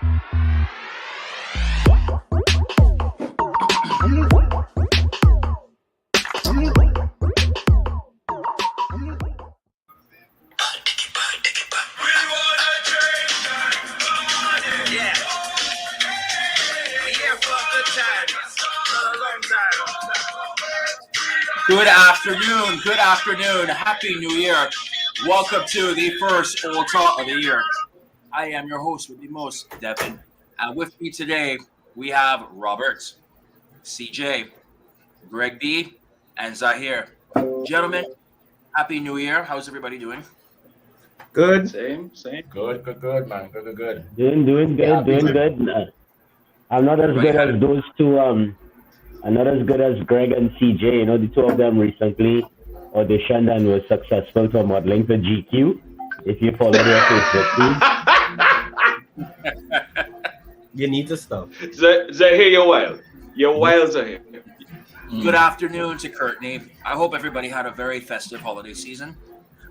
Good afternoon. Happy New Year. Welcome to the first Old Talk of the year. I am your host with the most, Devin. And with me today, we have Robert, CJ, Greg B, and Zahir. Gentlemen, Happy New Year. How's everybody doing? Good. Same. Good, man. Good. Doing good. I'm not as good as those two. I'm not as good as Greg and CJ. You know, the two of them recently auditioned and was successful for modeling for GQ. If you follow their Facebook feed. You need to stop. Zahir, you're wild. You're wild, Zahir. Good afternoon to Courtney. I hope everybody had a very festive holiday season.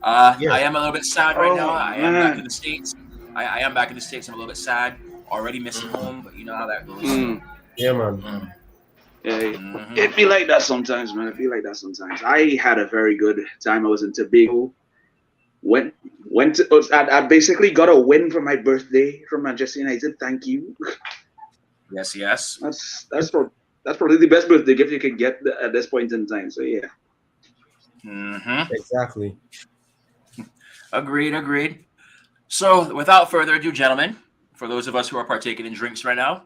I am a little bit sad right now. I am back in the States. I am back in the States. I'm a little bit sad. Already missing home, but you know how that goes. Yeah, man. Yeah, it be like that sometimes, man. I had a very good time. I was in Tobago. I basically got a win for my birthday from Manchester United. Thank you. Yes. That's probably the best birthday gift you can get at this point in time. So yeah. Exactly. Agreed. So without further ado, gentlemen, for those of us who are partaking in drinks right now,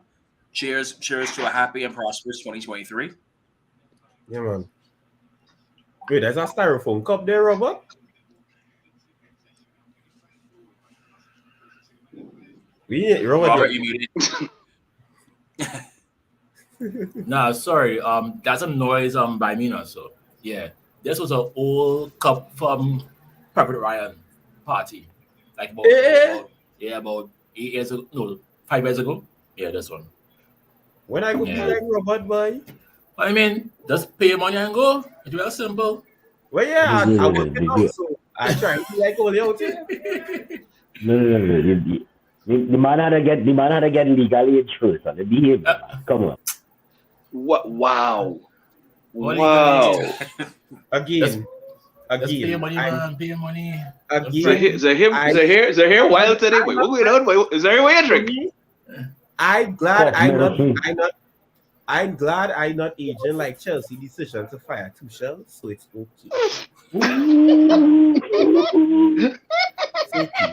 cheers to a happy and prosperous 2023. Yeah, man. Wait, there's a styrofoam cup there, Robert? Robert, you muted. Nah, sorry. That's a noise by me now. So yeah, this was an old cup from Private Ryan party, like about 8 years ago. No, 5 years ago. Yeah, this one. When I go be like Robert, boy. I mean, just pay your money and go. It's real simple. Well, yeah, I work it out, so I try to be like all the out here. No. The man had to get legal age first. The behavior. Come on. What? Wow. Again. Pay your money, man. Pay your money. Again. Zahir wild today. Wait, what going on? Wait, is there any way I drink? I'm glad I'm not aging like Chelsea decision to fire Tuchel, so it's okay.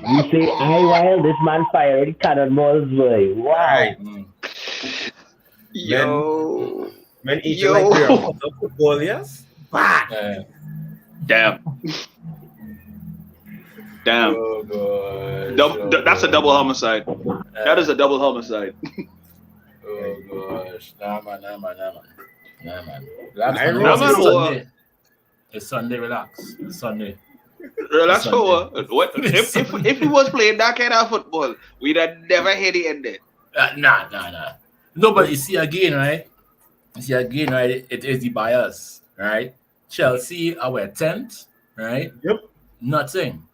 You say, while this man fired cannonballs, boy. Wow. Yo. Men aging like they're football, yes? Bad. Damn. Oh, gosh. That's a double homicide. That is a double homicide. Oh gosh. Nah, man. It's Sunday. Relax. It's Sunday. Relax for what? If we was playing that kind of football, we'd have never had it ended. Nah. No, but you see again, right? It is the bias, right? Chelsea are 10th, right? Yep. Nothing.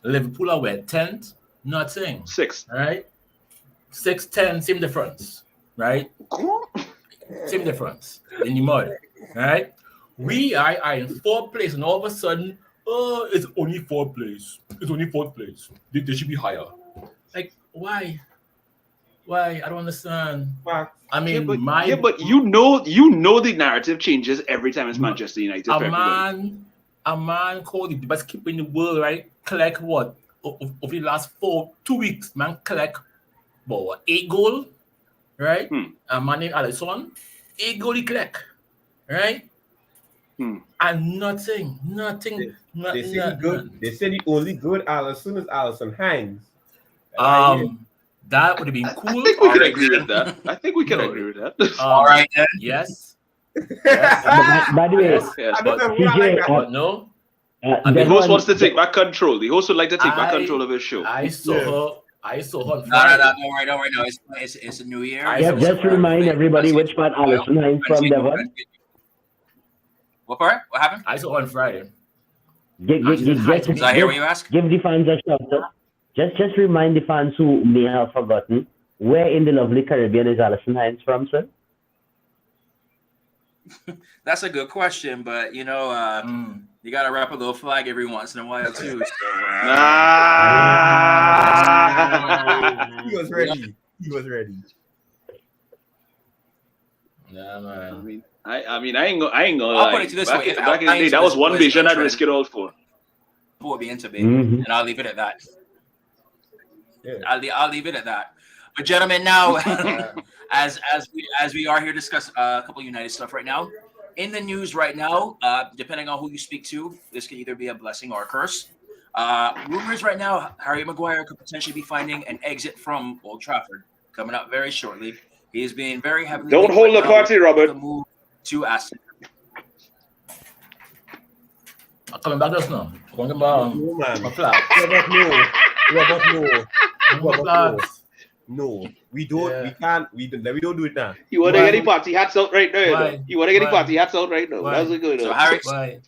Liverpool are 10th, nothing. 6. Right? 6, 10, same difference, right? Same difference in the mud, right? We are in 4th place, and all of a sudden, it's only 4th place. It's only 4th place. They should be higher. Like, why? I don't understand. I mean, but you know the narrative changes every time it's Manchester United. A man called the best keeper in the world, right? Collect what? Over the last 2 weeks, man collect about 8 goals, right? A man named Alisson, 8 goals he collect, right? And nothing. They say the only good Alisson is Alisson Hines. That would have been cool. I think we can agree with that. Agree with that. All right, then. Yes. By the way, Yes. But CJ, but no. And the host wants to take back control. The host would like to take back control of his show. I saw her on No, Friday. don't worry. No. It's a new year. just remind everybody which part Alisson Hines from Devon. What part? What happened? I saw her on Friday. Is that here what you ask? Give the fans a shout out. Just remind the fans who may have forgotten where in the lovely Caribbean is Alison Hines from, sir? That's a good question, but you gotta wrap a little flag every once in a while too. So, He was ready. He was ready. Yeah, man. I ain't gonna I'll lie. put it to this back way: in the day, that was one vision I'd risk it all for. Put me into me, Mhm. and I'll leave it at that. Yeah. I'll leave it at that. But gentlemen, now as we are here discussing a couple of United stuff right now, in the news right now, depending on who you speak to, this could either be a blessing or a curse. Rumors right now, Harry Maguire could potentially be finding an exit from Old Trafford coming up very shortly. He is being very heavily. Don't hold the party, Robert. The move to Aston. Coming back just now. Going about No, man. my flag. Robert, no. We don't. Yeah. We can't. We don't do it now. You want to get the party hats out right now? Why? You know? You want to get the Why? party hats out right now? Why? That's a good So one. Harry, Why?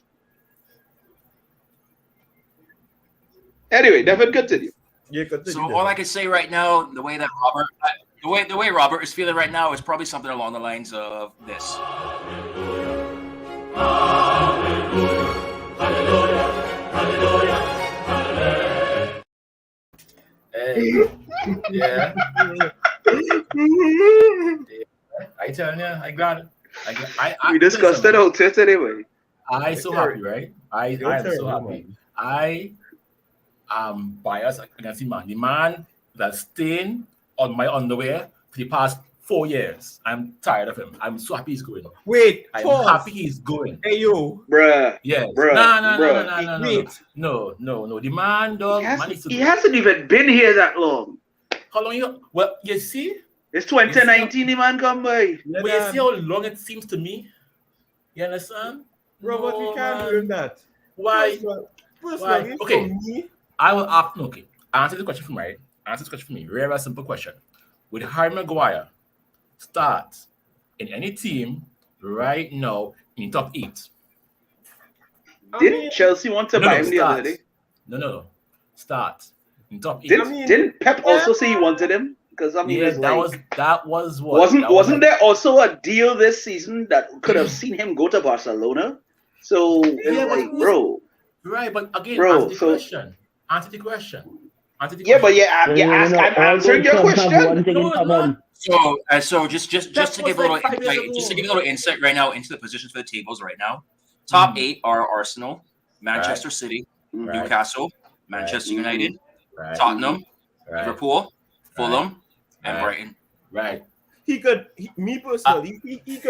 Anyway, Devin, continue. Yeah, continue. so all I can say right now, the way Robert is feeling right now is probably something along the lines of this. Hey. Yeah. I tell you, I got it. We discussed it out there anyway. I so happy, right? I am so terrible, happy. I am biased against the man. The man that's staying on my underwear for the past 4 years. I'm tired of him. I'm so happy he's going. Wait, I'm pause. happy he's going. Hey, yo. Bruh. Yes. Bruh, No. The man, dog. He hasn't even been here that long. How long you? Well, you see. It's 2019, the man come by. Well, you see how long it seems to me. You understand? Robert, we can't do that. Why? Personally, Okay. for me, I will ask. Okay, answer the question for me. Right? Answer this question for me. Very simple question. Would Harry Maguire start in any team right now in top 8? Didn't Chelsea want to buy him the other day? No. Start in top 8. Didn't Pep also say he wanted him? Because I mean, Yeah, it's that was what wasn't there also a deal this season that could have seen him go to Barcelona? So it's like, bro. Right, but again, Bro, answer the question. Yeah, but I'm answering your question. So just to give a little insight right now into the positions for the tables right now. Top 8 are Arsenal, Manchester City, Newcastle, Manchester United, Tottenham, Liverpool, Fulham, and Brighton. Right. he could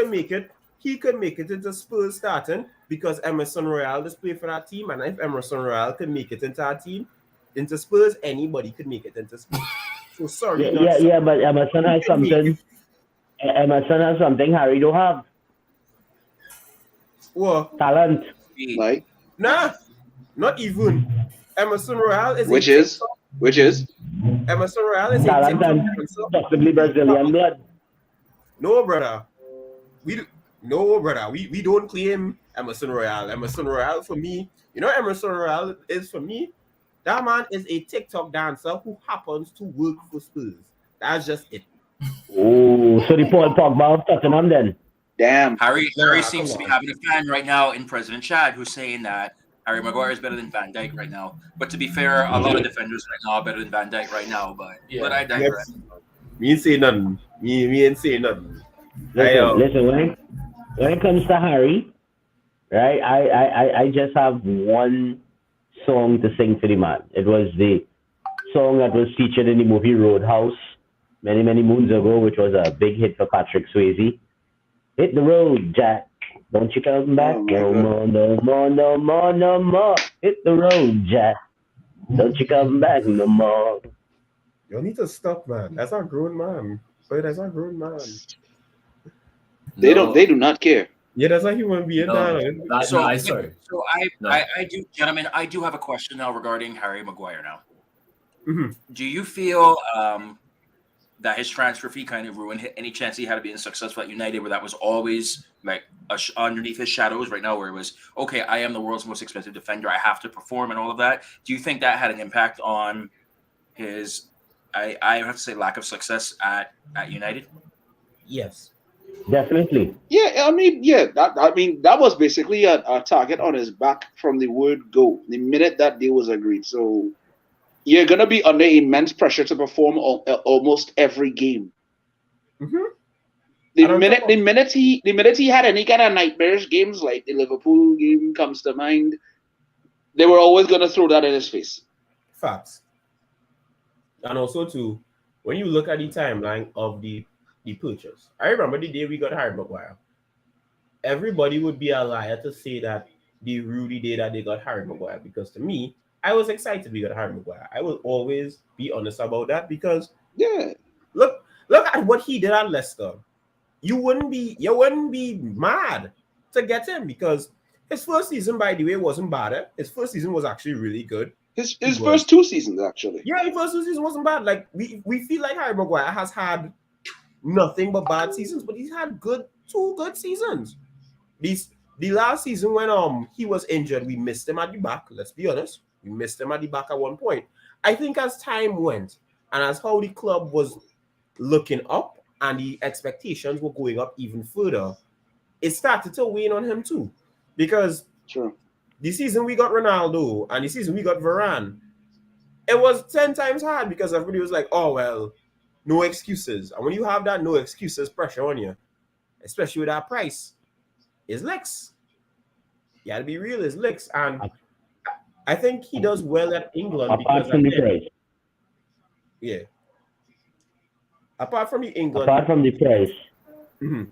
make it. He could make it into Spurs starting because Emerson Royale is playing for that team, and if Emerson Royale could make it into our team, into Spurs, anybody could make it into Spurs. So sorry. Yeah, but Emerson has something. Emerson has something Harry don't have. What? Talent. Like, Nah, not even. Emerson Royale is which is Emerson Royale is talent and possibly Brazilian blood. No, brother. We don't claim Emerson Royale. Emerson Royale for me, Emerson Royale is for me. That man is a TikTok dancer who happens to work for Spurs. That's just it. Oh, so the Paul Pogba of Tottenham then. damn. Harry seems to be having a fan right now in President Chad who's saying that Harry Maguire is better than Van Dijk right now. But to be fair, a lot of defenders right now are better than Van Dijk right now. But I digress. Me ain't say nothing. Me ain't say nothing. Listen, when it comes to Harry, right? I just have one song to sing to the man. It was the song that was featured in the movie Roadhouse many moons ago, which was a big hit for Patrick Swayze. Hit the road, Jack. Don't you come back no more. Hit the road, Jack. Don't you come back no more. You need to stop, man. That's a grown man. But that's a grown man. They do not care. Yeah, that's a human being. I do, gentlemen. I do have a question now regarding Harry Maguire. Now, do you feel that his transfer fee kind of ruined any chance he had of being successful at United, where that was always like underneath his shadows? Right now, where it was okay, I am the world's most expensive defender, I have to perform and all of that. Do you think that had an impact on his I have to say lack of success at United. Yes. Definitely. Yeah, that was basically a target on his back from the word go. The minute that deal was agreed, so you're gonna be under immense pressure to perform almost every game. Mm-hmm. The minute he had any kind of nightmarish games like the Liverpool game comes to mind, they were always gonna throw that in his face. Facts. And also too, when you look at the timeline of the purchase, I remember the day we got Harry Maguire. Everybody would be a liar to say that the Rudy day that they got Harry Maguire, because to me, I was excited we got Harry Maguire. I will always be honest about that because look at what he did at Leicester. You wouldn't be mad to get him because his first season, by the way, wasn't bad. His first season was actually really good. His first 2 seasons, actually. Yeah, his first 2 seasons wasn't bad. Like we feel like Harry Maguire has had nothing but bad seasons, but he's had 2 good seasons. The last season when he was injured, we missed him at the back. Let's be honest, we missed him at the back at one point. I think as time went and as how the club was looking up and the expectations were going up even further, it started to wane on him too. Because the season we got Ronaldo and the season we got Varane, it was 10 times hard because everybody was like, oh, well, no excuses. And when you have that no excuses pressure on you, especially with that price, it's licks. You gotta be real, it's licks. And I think he does well at England apart from the price. Yeah. Apart from the England. Apart from the price. Mm-hmm.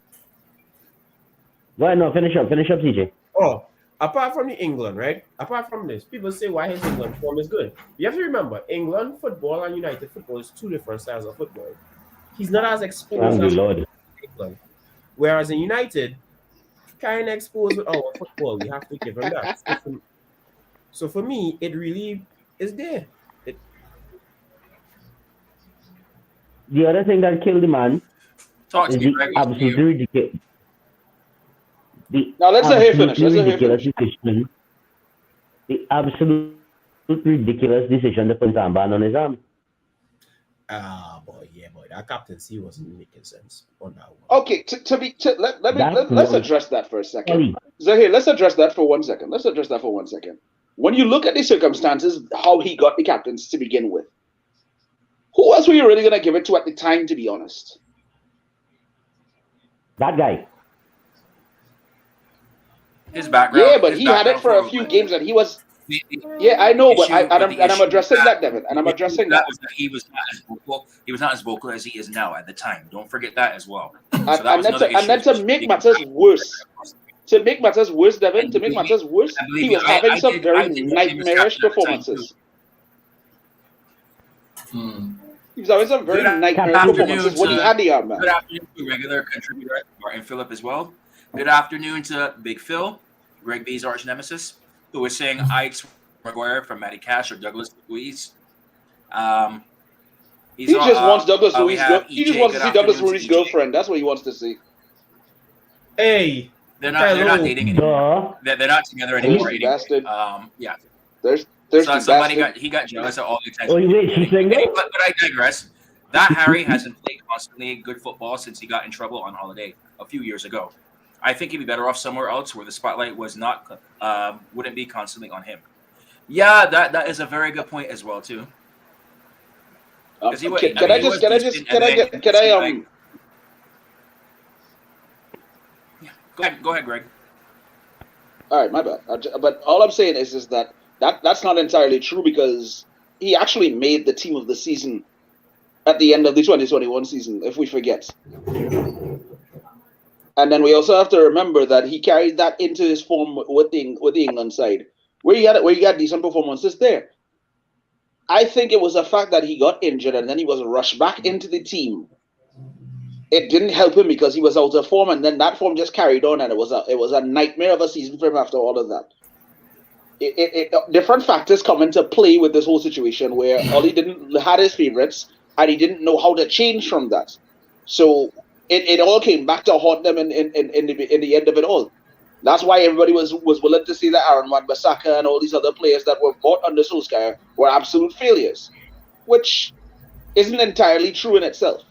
Well, no, finish up, CJ. Oh, apart from the England, right? Apart from this, people say why his England form is good. You have to remember, England football and United football is 2 different styles of football. He's not as exposed as England. Whereas in United, kind of exposed with our football. We have to give him that. So for me, it really is there. The other thing that killed the man is the absolutely ridiculous. Now let's let her finish. The absolute ridiculous decision to put Zambon on his arm. Boy, that captaincy wasn't making sense on that one. Okay, let's address that for a second. Zahir, let's address that for 1 second. When you look at the circumstances, how he got the captaincy to begin with, who else were you really gonna give it to at the time? To be honest, that guy. His background. Yeah, but he had it for a few games, and he was. Yeah, I know, but I'm addressing that, Devin, and I'm addressing that. He was not as vocal as he is now at the time. Don't forget that as well. And then to make matters worse, Devin, he was having some very nightmarish performances. He was having some very nightmarish performances when he had the arm, man. Good afternoon to regular contributor Martin Phillip as well. Good afternoon to Big Phil, Greg B's arch nemesis, who was saying Ike's Maguire from Matty Cash or Douglas Luiz. He just wants Douglas Luiz. He just wants to see Douglas Luiz's girlfriend. That's what he wants to see. Hey, they're not dating anymore. They're not together anymore. Yeah. There's so somebody got jealous of all the attention. Oh, wait, she's saying that? But I digress. That Harry hasn't played constantly good football since he got in trouble on holiday a few years ago. I think he'd be better off somewhere else where the spotlight was not wouldn't be constantly on him. Yeah, that is a very good point as well too. Can I Go ahead, Greg. All right, my bad. But all I'm saying is that's not entirely true because he actually made the team of the season at the end of the 2021 season, if we forget. And then we also have to remember that he carried that into his form with the England side, where he got decent performances there. I think it was the fact that he got injured and then he was rushed back into the team. It didn't help him because he was out of form, and then that form just carried on, and it was a nightmare of a season for him after all of that. Different factors come into play with this whole situation where Ollie had his favorites and he didn't know how to change from that. So it all came back to haunt them in the end of it all. That's why everybody was willing to see that Aaron Wan-Bissaka and all these other players that were bought under Solskjaer were absolute failures, which isn't entirely true in itself.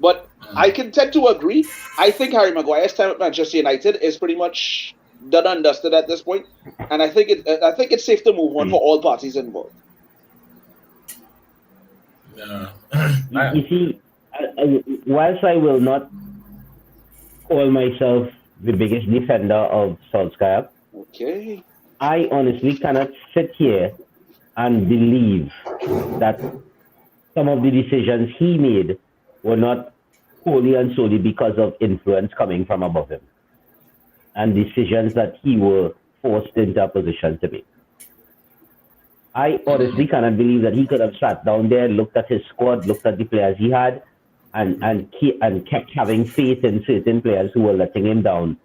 But I can tend to agree. I think Harry Maguire's time at Manchester United is pretty much done and dusted at this point, and I think it's safe to move on for all parties involved. Yeah. You see, whilst I will not call myself the biggest defender of Solskjaer, Okay. I honestly cannot sit here and believe that some of the decisions he made were not wholly and solely because of influence coming from above him and decisions that he were forced into a position to make. I honestly cannot believe that he could have sat down there, looked at his squad, looked at the players he had, and kept having faith in certain players who were letting him down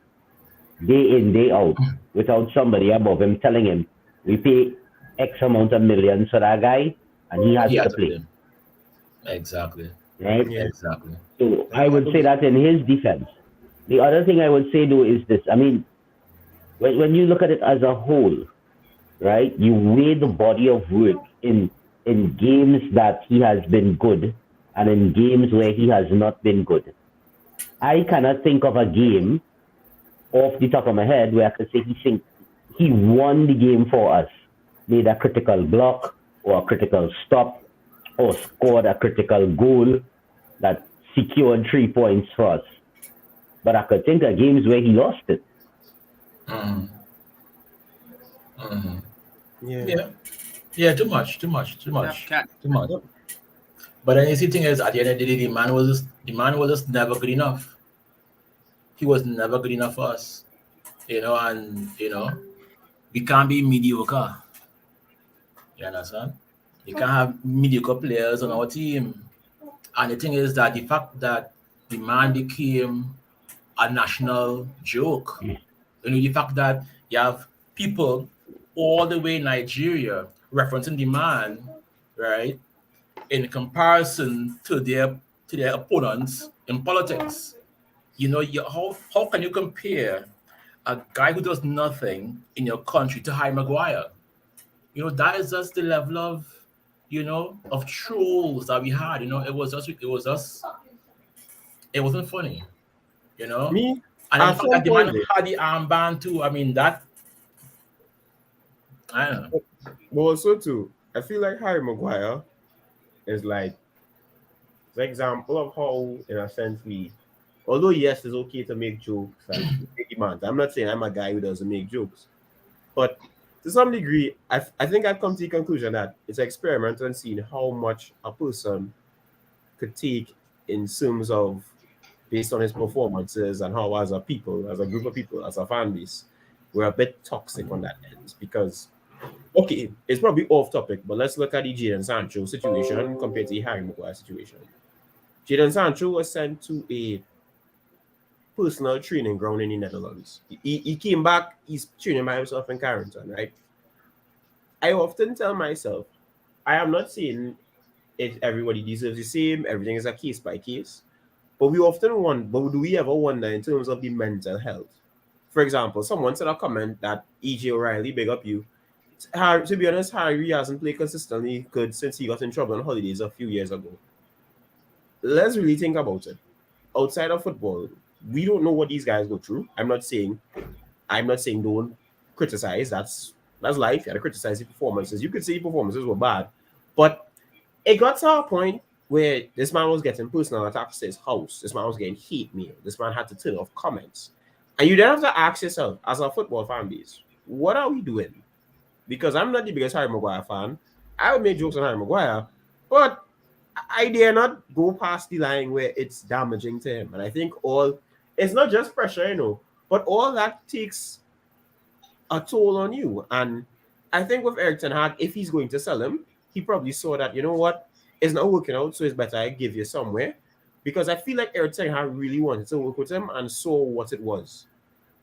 day in, day out, without somebody above him telling him, we pay X amount of millions for that guy, and he has to play. Exactly. Right? Yeah. Exactly. So I would say that in his defense. The other thing I would say, though, is this. I mean, when you look at it as a whole, right, you weigh the body of work in games that he has been good and in games where he has not been good. I cannot think of a game off the top of my head where I could say he won the game for us, made a critical block or a critical stop or scored a critical goal that secured 3 points for us. But I could think of games where he lost it. Yeah, too much. But then the thing is, at the end of the day, the man was just never good enough. He was never good enough for us, and we can't be mediocre. You understand? You can't have mediocre players on our team. And the thing is that the fact that the man became a national joke, the fact that you have people all the way in Nigeria referencing the man, right, in comparison to their opponents in politics. How can you compare a guy who does nothing in your country to Harry Maguire? That is just the level of of trolls that we had. It wasn't funny. Me, And at the fact some that the point, man had the armband too. I mean, that I don't know. but also too, I feel like Harry Maguire is like the example of how, in a sense, although yes, it's okay to make jokes and make demands. I'm not saying I'm a guy who doesn't make jokes, but to some degree, I think I've come to the conclusion that it's an experiment and seeing how much a person could take in terms of based on his performances and how as a people, as a group of people, as a fan base, we're a bit toxic on that end because okay, it's probably off topic, but let's look at the Jadon Sancho situation compared to the Harry Maguire situation. Jadon Sancho was sent to a personal training ground in the Netherlands. He came back, he's training by himself in Carrington, right? I often tell myself, I am not saying if everybody deserves the same, everything is a case by case. But we often wonder, but do we ever wonder in terms of the mental health? For example, someone said a comment that E.J. O'Reilly, big up you. To be honest, Harry hasn't played consistently good since he got in trouble on holidays a few years ago. Let's really think about it. Outside of football, we don't know what these guys go through. I'm not saying don't criticize. That's life. You gotta criticize the performances. You could say the performances were bad, but it got to a point where this man was getting personal attacks to his house. This man was getting hate mail. This man had to turn off comments. And you then have to ask yourself, as a football fan base, what are we doing? Because I'm not the biggest Harry Maguire fan. I would make jokes on Harry Maguire, but I dare not go past the line where it's damaging to him. And I think it's not just pressure, but all that takes a toll on you. And I think with Erik ten Hag, if he's going to sell him, he probably saw that, you know what, it's not working out, so it's better I give you somewhere. Because I feel like Erik ten Hag really wanted to work with him and saw what it was.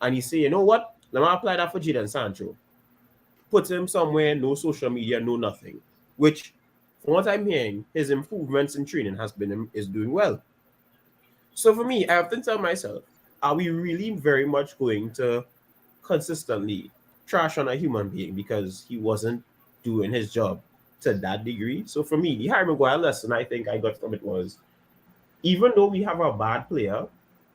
And he said, you know what, let me apply that for Jadon Sancho. Put him somewhere, no social media, no nothing. Which, from what I'm hearing, his improvements in training is doing well. So for me, I often tell myself, are we really very much going to consistently trash on a human being because he wasn't doing his job to that degree. So for me, the Harry Maguire lesson I think I got from it was, even though we have a bad player,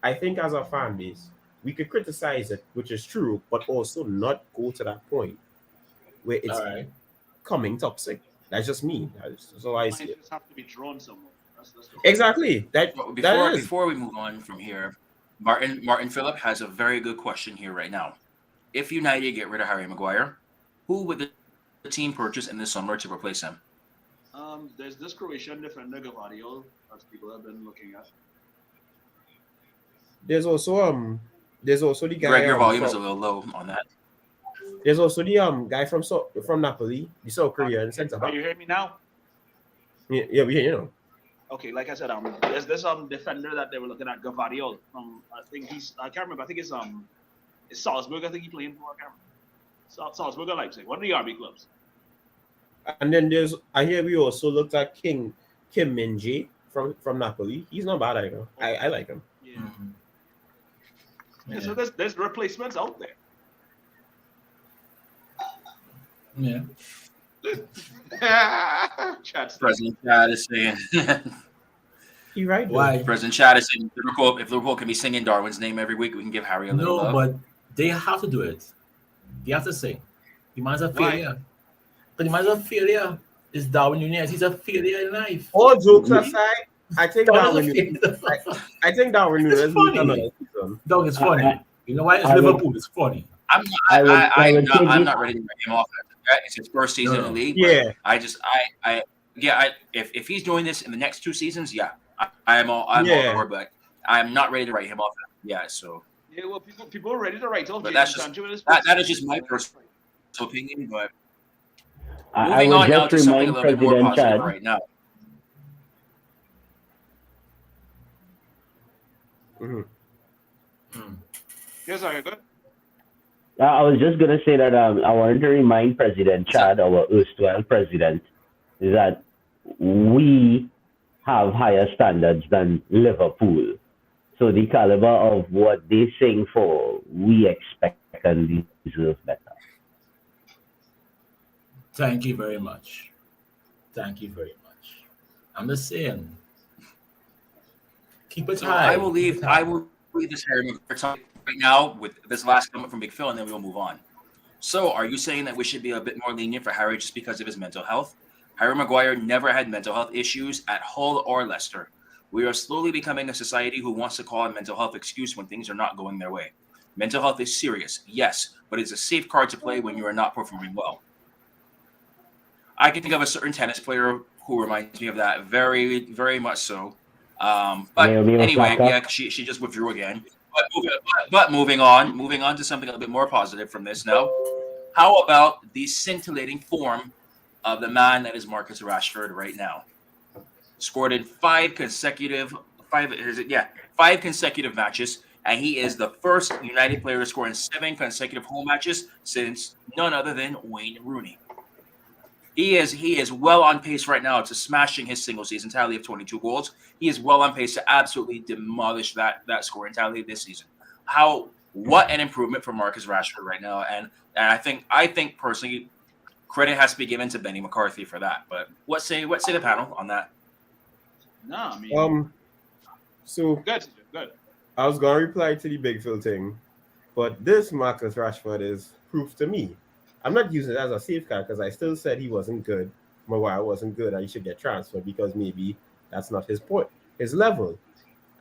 I think as a fan base, we could criticize it, which is true, but also not go to that point where it's All right. coming toxic. That's just me. That's all I see. Lines just have to be drawn somewhere. That's the Exactly. That is. Before we move on from here, Martin Phillip has a very good question here right now. If United get rid of Harry Maguire, who would the team purchase in the summer to replace him? There's this Croatian defender, Gavardio, that people have been looking at. There's also the guy. Greg, your volume is a little low on that. There's also the guy from Napoli, the South Korean centre back. Are you hearing me now? Yeah, we hear you know. Okay, like I said, there's this defender that they were looking at, Gavardio. I can't remember. I think it's Salzburg. I think he's playing for. I can't remember. Salzburg or Leipzig, one of the RB clubs. And then I hear we also looked at Kim Min-jae from Napoli. He's not bad either. I like him. Yeah. So there's replacements out there. Yeah. Chad's President Chad is saying. He right. Why? President Chad is saying if Liverpool can be singing Darwin's name every week, we can give Harry a little love. But they have to do it. They have to sing. The man's a failure. But the man's a failure. It's Darwin Nunez. He's a failure in life. All jokes aside, I think Darwin Nunez. I think Darwin Nunez It's funny. another season. Dog, it's funny. You know why? It's Liverpool. It's funny. I'm not ready to write him off. It's his first season in the league. Yeah. If he's doing this in the next 2 seasons, I'm all over, but I'm not ready to write him off. Yeah, so. Yeah, well, people are ready to write off. But that is just my personal opinion. But I moving would on now just to something a remind little bit more President positive Chad. right now. Mm-hmm. Yes, are you good? I was just gonna say that I wanted to remind President Chad, our erstwhile president, is that we have higher standards than Liverpool. So the caliber of what they sing for, we expect and deserve better. Thank you very much. Thank you very much. I'm just saying. Keep it So high. I will leave this Harry Maguire right now with this last comment from Big Phil, and then we will move on. So, are you saying that we should be a bit more lenient for Harry just because of his mental health? Harry Maguire never had mental health issues at Hull or Leicester. We are slowly becoming a society who wants to call a mental health excuse when things are not going their way. Mental health is serious, yes, but it's a safe card to play when you are not performing well. I can think of a certain tennis player who reminds me of that very, very much so. But anyway, yeah, she just withdrew again. But moving on to something a little bit more positive from this now. How about the scintillating form of the man that is Marcus Rashford right now? Scored in 5 consecutive matches, and he is the first United player to score in 7 consecutive home matches since none other than Wayne Rooney. He is well on pace right now to smashing his single season tally of 22 goals. He is well on pace to absolutely demolish that scoring tally this season. What an improvement for Marcus Rashford right now, and I think personally, credit has to be given to Benny McCarthy for that. But what say the panel on that? No, I mean, so good. I was gonna reply to the Big Phil thing, but this Marcus Rashford is proof to me. I'm not using it as a safeguard because I still said he wasn't good. Maguire wasn't good and he should get transferred because maybe that's not his point, his level.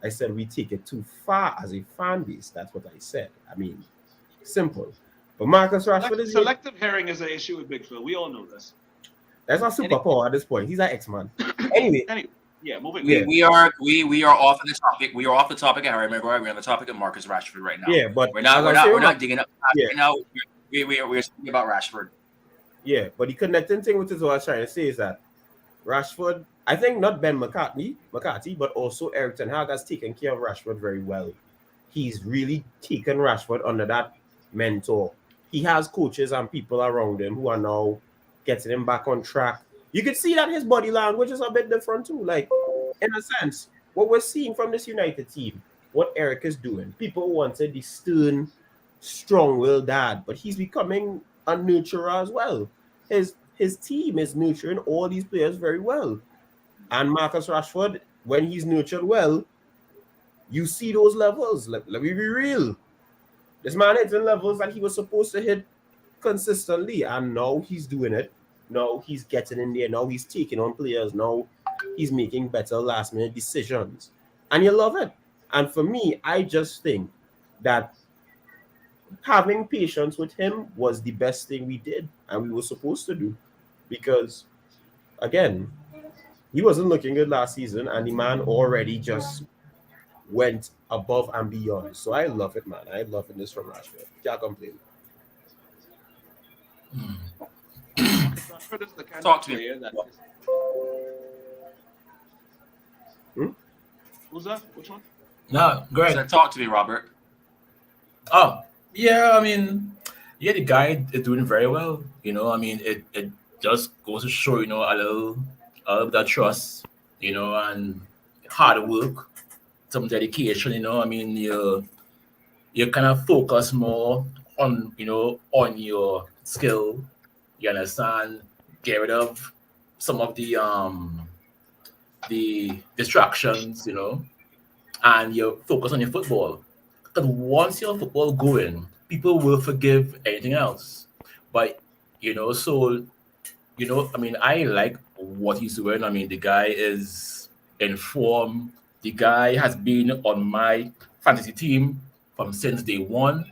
I said we take it too far as a fan base. That's what I said. I mean, simple. But Marcus Rashford is selective hearing is an issue with Big Phil. We all know this. That's not superpower at this point. He's an X-Man. Anyway, yeah, moving. We are off of the topic. We are off the topic of Harry Maguire. We're on the topic of Marcus Rashford right now. Yeah, but we're not digging up right now. We're speaking about Rashford. Yeah, but the connecting thing, which is what I was trying to say, is that Rashford, I think not Ben McCarthy, but also Eric Ten Hag has taken care of Rashford very well. He's really taken Rashford under that mentor. He has coaches and people around him who are now getting him back on track. You can see that his body language is a bit different too. Like, in a sense, what we're seeing from this United team, what Eric is doing, people wanted the stern, strong-willed dad, but he's becoming a nurturer as well. His his team is nurturing all these players very well. And Marcus Rashford, when he's nurtured well, you see those levels. Let me be real. This man hits in levels that he was supposed to hit consistently, and now he's doing it. Now he's getting in there. Now he's taking on players. Now he's making better last-minute decisions. And you love it. And for me, I just think that having patience with him was the best thing we did and we were supposed to do. Because, again, he wasn't looking good last season, and the man already just went above and beyond. So I love it, man. I love it. This from Rashford. Can't complain. Rashford is the kind Talk of to me. player that Who's that? Which one? No, great. So talk to me, Robert. Oh, yeah, I mean, yeah, the guy is doing very well. You know, I mean, it just goes to show, you know, a little of that trust, you know, and hard work, some dedication, you know. I mean, you kind of focus more on, you know, on your skill, you understand, get rid of some of the distractions, you know, and you focus on your football. Because once your football going, people will forgive anything else. But you know, so you know, I mean, I like what he's doing. I mean, the guy is in form. The guy has been on my fantasy team from since day one,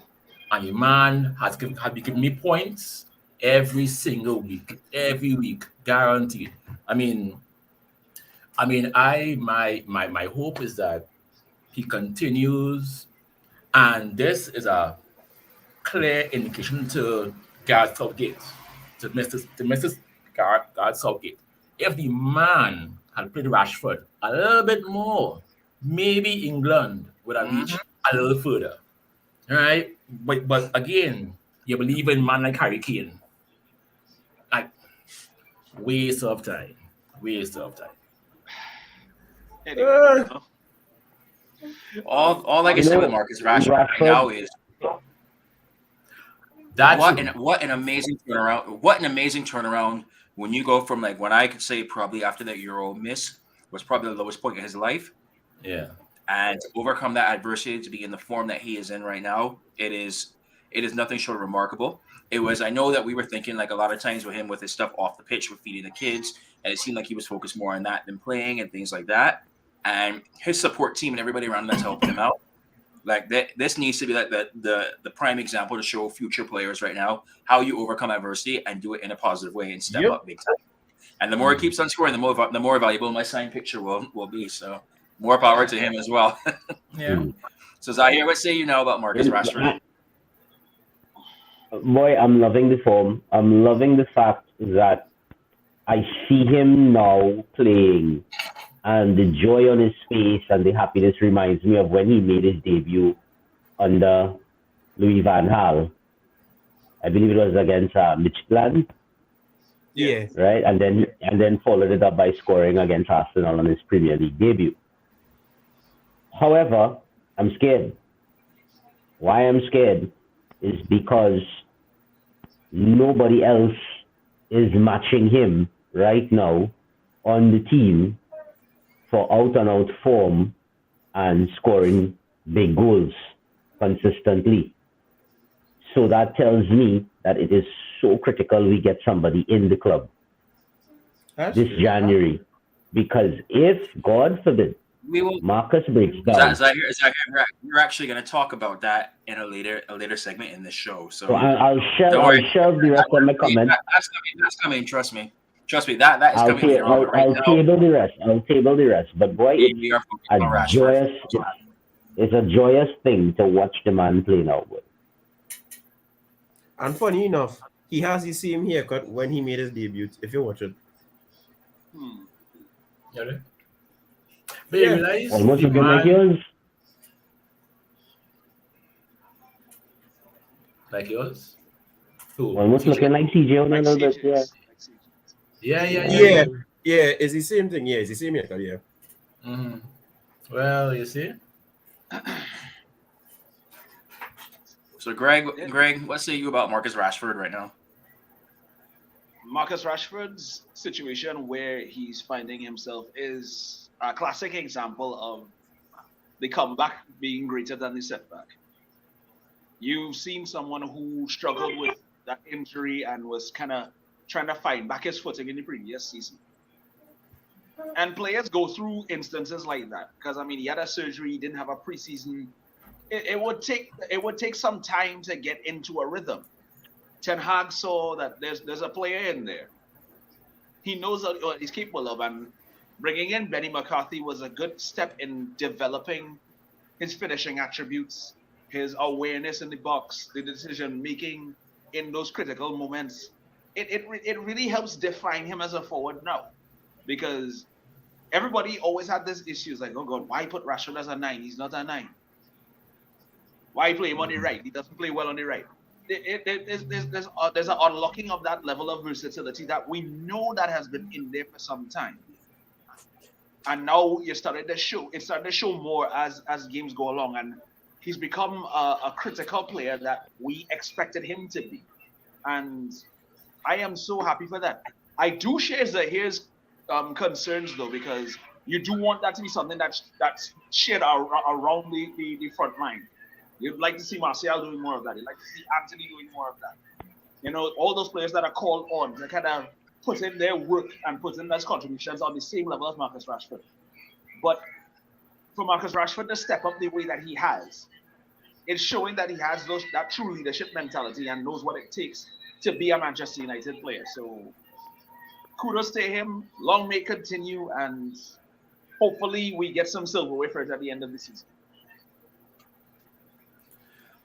and the man has been giving me points every single week, every week, guaranteed. My hope is that he continues, and this is a clear indication to Gareth Southgate, to Mrs. Gareth Southgate. If the man had played Rashford a little bit more, maybe England would have reached a little further. All right, but again, you believe in man like Harry Kane, like waste of time. Anyway, All I can say with Marcus Rashford right now is what an amazing turnaround. What an amazing turnaround when you go from, like, when I could say probably after that Euro miss was probably the lowest point in his life. Yeah. And to overcome that adversity, to be in the form that he is in right now, it is nothing short of remarkable. I know that we were thinking, like, a lot of times with him with his stuff off the pitch with feeding the kids, and it seemed like he was focused more on that than playing and things like that. And his support team and everybody around him that's helping him out. Like this needs to be like the prime example to show future players right now how you overcome adversity and do it in a positive way and step up big time. And the more he keeps on scoring, the more valuable my signed picture will be. So more power to him as well. Yeah. So Zahir, what say you now about Marcus Rashford? Boy, I'm loving the form. I'm loving the fact that I see him now playing, and the joy on his face and the happiness reminds me of when he made his debut under Louis van Gaal. I believe it was against Midtjylland. Yeah. Right, and then followed it up by scoring against Arsenal on his Premier League debut. However, I'm scared. Why I'm scared is because nobody else is matching him right now on the team for out-and-out form and scoring big goals consistently. So that tells me that it is so critical we get somebody in the club this January. Because if, God forbid, Marcus breaks down. Zahir, we're actually going to talk about that in a later segment in this show. So I'll share the rest of my comments. That's coming. Trust me. That is coming later on. I'll table the rest. But boy, it's a joyous thing to watch the man play now. Boy. And funny enough, he has the same haircut when he made his debut. If you watch it. But you realize almost looking like yours. Like yours? Who? Almost looking like CJ on a little bit, yeah. Yeah, it's the same thing. Yeah, it's the same haircut, yeah. Mm-hmm. Well, you see. So Greg, what say you about Marcus Rashford right now? Marcus Rashford's situation where he's finding himself is a classic example of the comeback being greater than the setback. You've seen someone who struggled with that injury and was kind of trying to find back his footing in the previous season. And players go through instances like that because I mean he had a surgery, he didn't have a preseason. It would take some time to get into a rhythm. Ten Hag saw that there's a player in there. He knows what he's capable of, and bringing in Benny McCarthy was a good step in developing his finishing attributes, his awareness in the box, the decision making in those critical moments. It really helps define him as a forward now, because everybody always had this issues like, oh God, why put Rashford as a 9? He's not a 9. Why play him on the right? He doesn't play well on the right. There's an unlocking of that level of versatility that we know that has been in there for some time, and now it's starting to show more as games go along, and he's become a critical player that we expected him to be, and I am so happy for that. I do share Zahir's concerns though, because you do want that to be something that's shared around the front line. You'd like to see Martial doing more of that. You'd like to see Anthony doing more of that. You know, all those players that are called on to kind of put in their work and put in their contributions on the same level as Marcus Rashford. But for Marcus Rashford to step up the way that he has, it's showing that he has that true leadership mentality and knows what it takes to be a Manchester United player. So kudos to him. Long may it continue, and hopefully we get some silverware for it at the end of the season.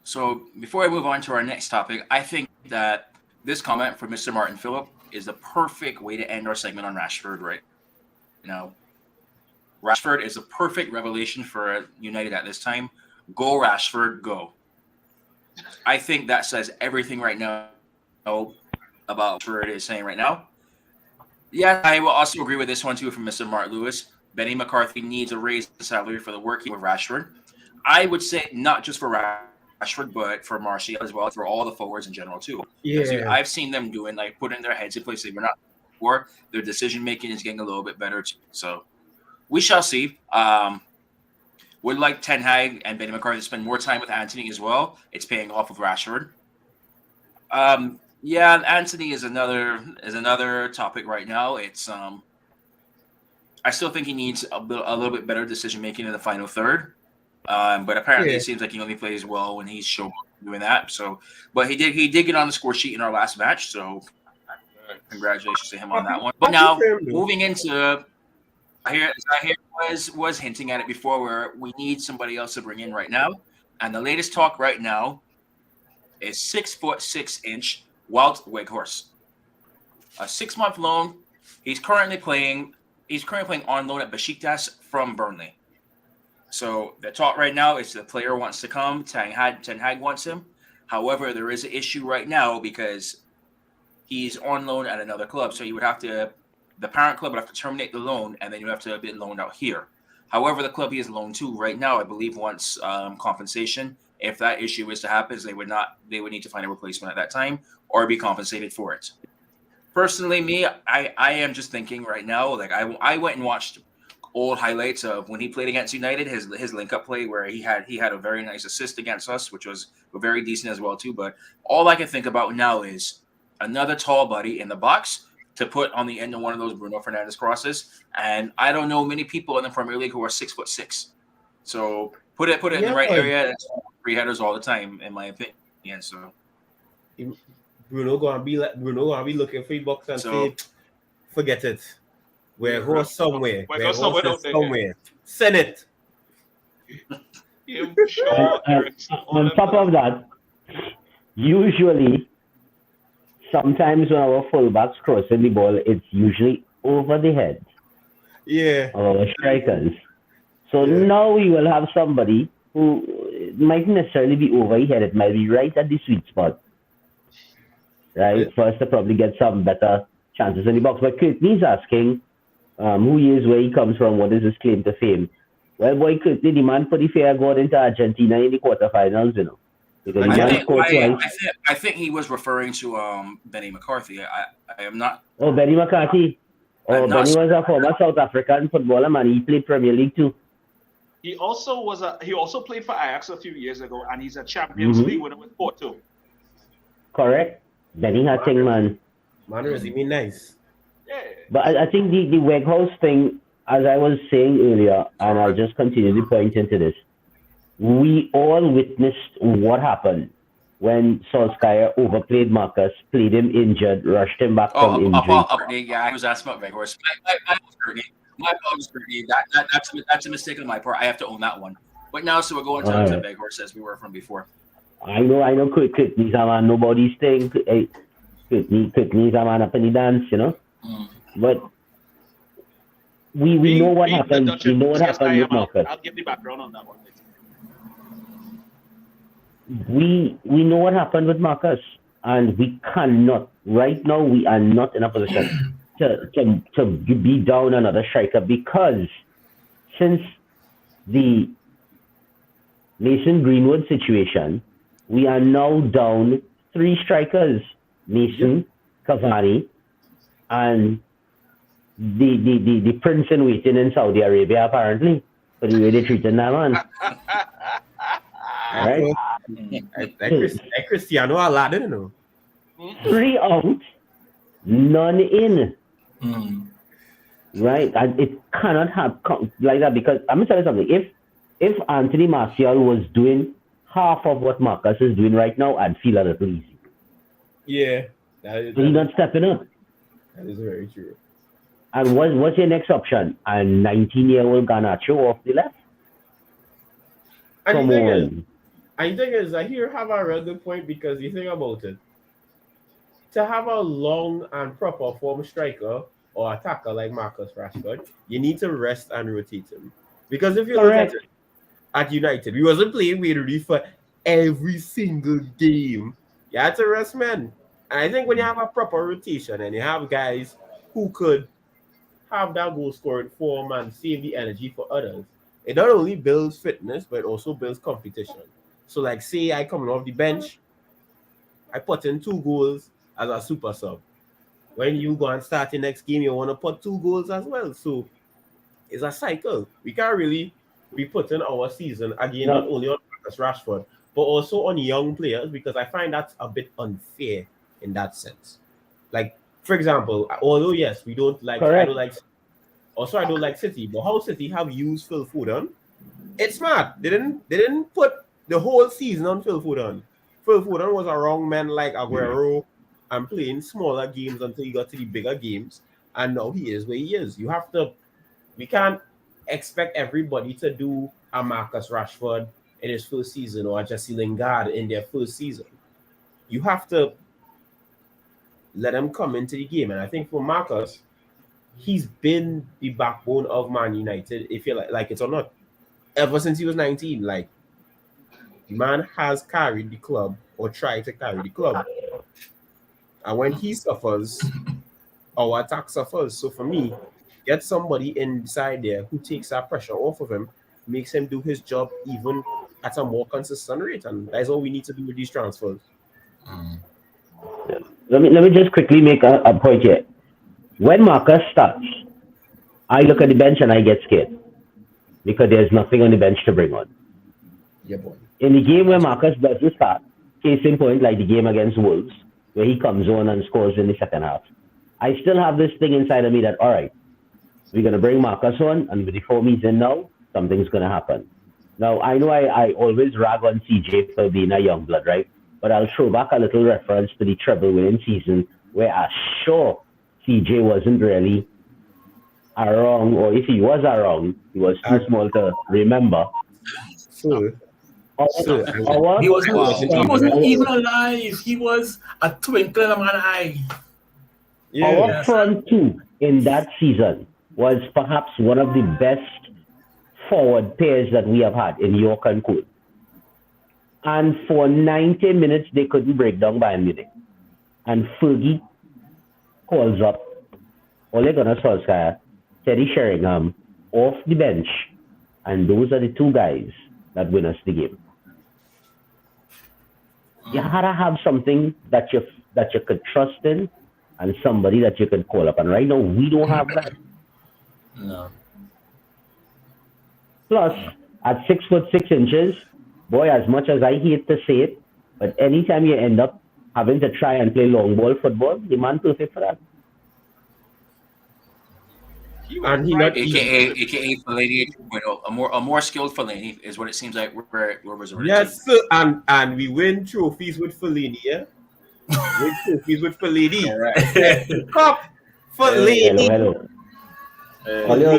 So before I move on to our next topic, I think that this comment from Mr. Martin Phillip is the perfect way to end our segment on Rashford right now. Rashford is a perfect revelation for United at this time. Go Rashford, go. I think that says everything right now about what Rashford is saying right now. Yeah, I will also agree with this one too from Mr. Mark Lewis. Benny McCarthy needs a raise in salary for the work he with Rashford. I would say not just for Rashford, but for Martial as well, for all the forwards in general too. Yeah, I've seen them doing like putting their heads in place they were not before. Their decision making is getting a little bit better too. So we shall see. Would like Ten Hag and Benny McCarthy to spend more time with Anthony as well. It's paying off with Rashford. Yeah, Anthony is another topic right now. It's I still think he needs a little bit better decision making in the final third. But apparently it seems like he only plays well when he's showing doing that. So, but he did get on the score sheet in our last match. So, congratulations to him on that one. But now moving into, I hear was hinting at it before, where we need somebody else to bring in right now, and the latest talk right now is 6'6" Wout Weghorst, a 6-month loan. He's currently playing on loan at Besiktas from Burnley. So the talk right now is the player wants to come. Ten Hag wants him. However, there is an issue right now because he's on loan at another club. So the parent club would have to terminate the loan, and then you have to be loaned out here. However, the club he is loaned to right now, I believe, wants compensation. If that issue is to happen, they would need to find a replacement at that time or be compensated for it. Personally, me, I am just thinking right now, like I went and watched old highlights of when he played against United, his link-up play where he had a very nice assist against us, which was very decent as well too. But all I can think about now is another tall buddy in the box to put on the end of one of those Bruno Fernandes crosses. And I don't know many people in the Premier League who are 6'6". So put it in the right area. That's free headers all the time, in my opinion. So Bruno gonna be looking for the box and say, forget it. We're somewhere. Send it. On top of that, usually, sometimes when our fullbacks crossing the ball, it's usually over the head of our strikers. So now we will have somebody who might necessarily be over the head. It might be right at the sweet spot, right? For us to probably get some better chances in the box. But Courtney's asking who he is, where he comes from, what is his claim to fame. Well, boy, Courtney, the man put the fair God into Argentina in the quarterfinals, you know. Because And the yeah, man scored twice. I think he was referring to Benny McCarthy. I am not. Oh, Benny McCarthy. Oh, I'm not. Benny was a former South African footballer, man. He played Premier League too. He also played for Ajax a few years ago, and he's a Champions League winner with Porto. Correct. Benny had thing, man. Man, resume nice. Yeah. But I think the Weghorst thing, as I was saying earlier, and I'll just continue to point into this, we all witnessed what happened when Solskjaer overplayed Marcus, played him injured, rushed him back from injury. Yeah, I was asking about Weghorst. My apologies, Courtney. That's a mistake on my part. I have to own that one. But now, so we're going to Weghorst as we were from before. I know. Courtney's a man, nobody's thing. Courtney's a man up in the dance, you know. But we know what happened. We know what happened with Marcus. I'll give the background on that one. We know what happened with Marcus, and we cannot right now. We are not in a position to be down another striker, because since the Mason Greenwood situation, we are now down 3 strikers: Mason, Cavani, and the prince in waiting in Saudi Arabia, apparently, for the way they treated that man. Right? Like Cristiano Alado, you know. 3 out, none in. Right? And it cannot have come like that, because I'm gonna tell you something. If Anthony Martial was doing half of what Marcus is doing right now, I'd feel a little easy. Yeah. He's not stepping up. That is very true. And what's your next option? A 19-year-old Garnacho off the left? Come on. I think is I hear have a real good point, because you think about it. To have a long and proper form striker or attacker like Marcus Rashford, you need to rest and rotate him. Because if you look at it, at United, we wasn't playing with Rudy for every single game. You had to rest men. And I think when you have a proper rotation and you have guys who could have that goal scoring form and save the energy for others, it not only builds fitness, but it also builds competition. So, like, say I come off the bench, I put in 2 goals as a super sub. When you go and start the next game, you want to put 2 goals as well. So, it's a cycle. We can't really be putting our season, again, not only on Marcus Rashford, but also on young players, because I find that's a bit unfair in that sense. Like, for example, although, yes, we don't like, I don't like City, but how City have used Phil Foden, it's smart. They didn't put the whole season on Phil Foden. Phil Foden was a wrong man like Aguero and playing smaller games until he got to the bigger games, and now he is where he is. We can't expect everybody to do a Marcus Rashford in his first season or a Jesse Lingard in their first season. You have to let him come into the game, and I think for Marcus, he's been the backbone of Man United, if you like it or not, ever since he was 19. Like, man has carried the club or tried to carry the club. And when he suffers, our attack suffers. So for me, get somebody inside there who takes that pressure off of him, makes him do his job even at a more consistent rate. And that's all we need to do with these transfers. Let me just quickly make a point here. When Marcus starts, I look at the bench and I get scared, because there's nothing on the bench to bring on. Yeah, boy. In the game where Marcus doesn't start, case in point, like the game against Wolves, where he comes on and scores in the second half, I still have this thing inside of me that, all right, we're going to bring Marcus on, and with the form he's in now, something's going to happen. Now, I know I always rag on CJ for being a young blood, right? But I'll throw back a little reference to the treble-winning season, where I'm sure CJ wasn't really around, or if he was around, he was too small to remember. Sure. He wasn't even alive. He was a twinkle in an eye. Our front 2 in that season was perhaps one of the best forward pairs that we have had in York and Cole. And for 90 minutes, they couldn't break down Bayern Munich. And Fergie calls up Ole Gunnar Solskjaer, Teddy Sheringham off the bench. And those are the 2 guys that win us the game. You gotta have something that you could trust in, and somebody that you could call up. And right now, we don't have that. No. Plus, at 6'6" boy, as much as I hate to say it, but anytime you end up having to try and play long ball football, the man perfect for that. And he not AKA Fellaini 2.0. A more skilled Fellaini is what it seems like where was already. yes, sir. And we win trophies with Fellaini, yeah. Win trophies with Fellaini. Cup Fellaini.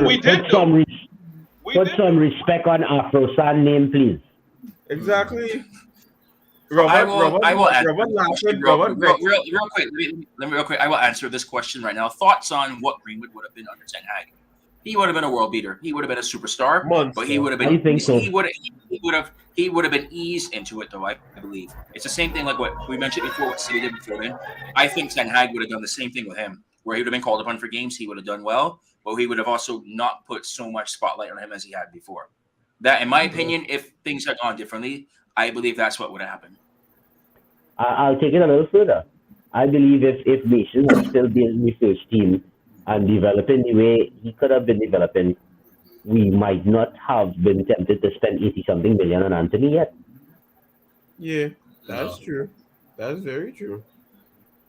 We did put some respect on Afro-San name, please. Exactly. I will answer Robert real quick. Let me real quick. I will answer this question right now. Thoughts on what Greenwood would have been under Ten Hag? He would have been a world beater. He would have been a superstar. But he would have been. I think so. He would have been eased into it, though. I believe it's the same thing like what we mentioned before. What City did before then. I think Ten Hag would have done the same thing with him, where he would have been called upon for games. He would have done well, but he would have also not put so much spotlight on him as he had before. That, in my opinion, if things had gone differently, I believe that's what would have happened. I'll take it a little further. I believe if Mason had still been in the first team and developing the way he could have been developing, we might not have been tempted to spend 80-something million on Anthony yet. Yeah, that's true. That's very true.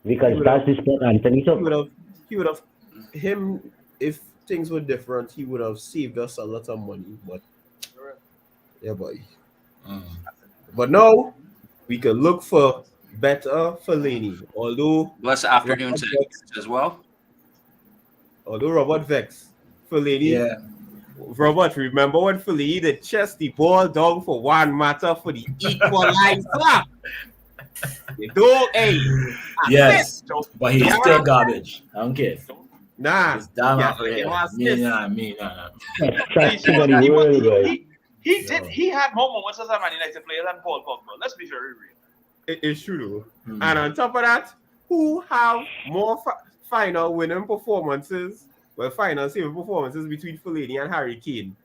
Because that's the spot Anthony took. He would have him if things were different. He would have saved us a lot of money. But yeah, boy. But now we can look for better Fellaini. Although blessed afternoon to as well. Although Robert Vex, Fellaini. Yeah. Robert, remember when Fellaini did chest the ball down for one matter for the equalizer? You don't, hey. Yes, but he's still garbage. I don't care. Nah. He's down Yeah, for it. Me, nah. He had more moments as a Man United player than Paul Pogba. Let's be very real. It's true though. And on top of that, who have more final winning performances? Well, final saving performances between Fellaini and Harry Kane.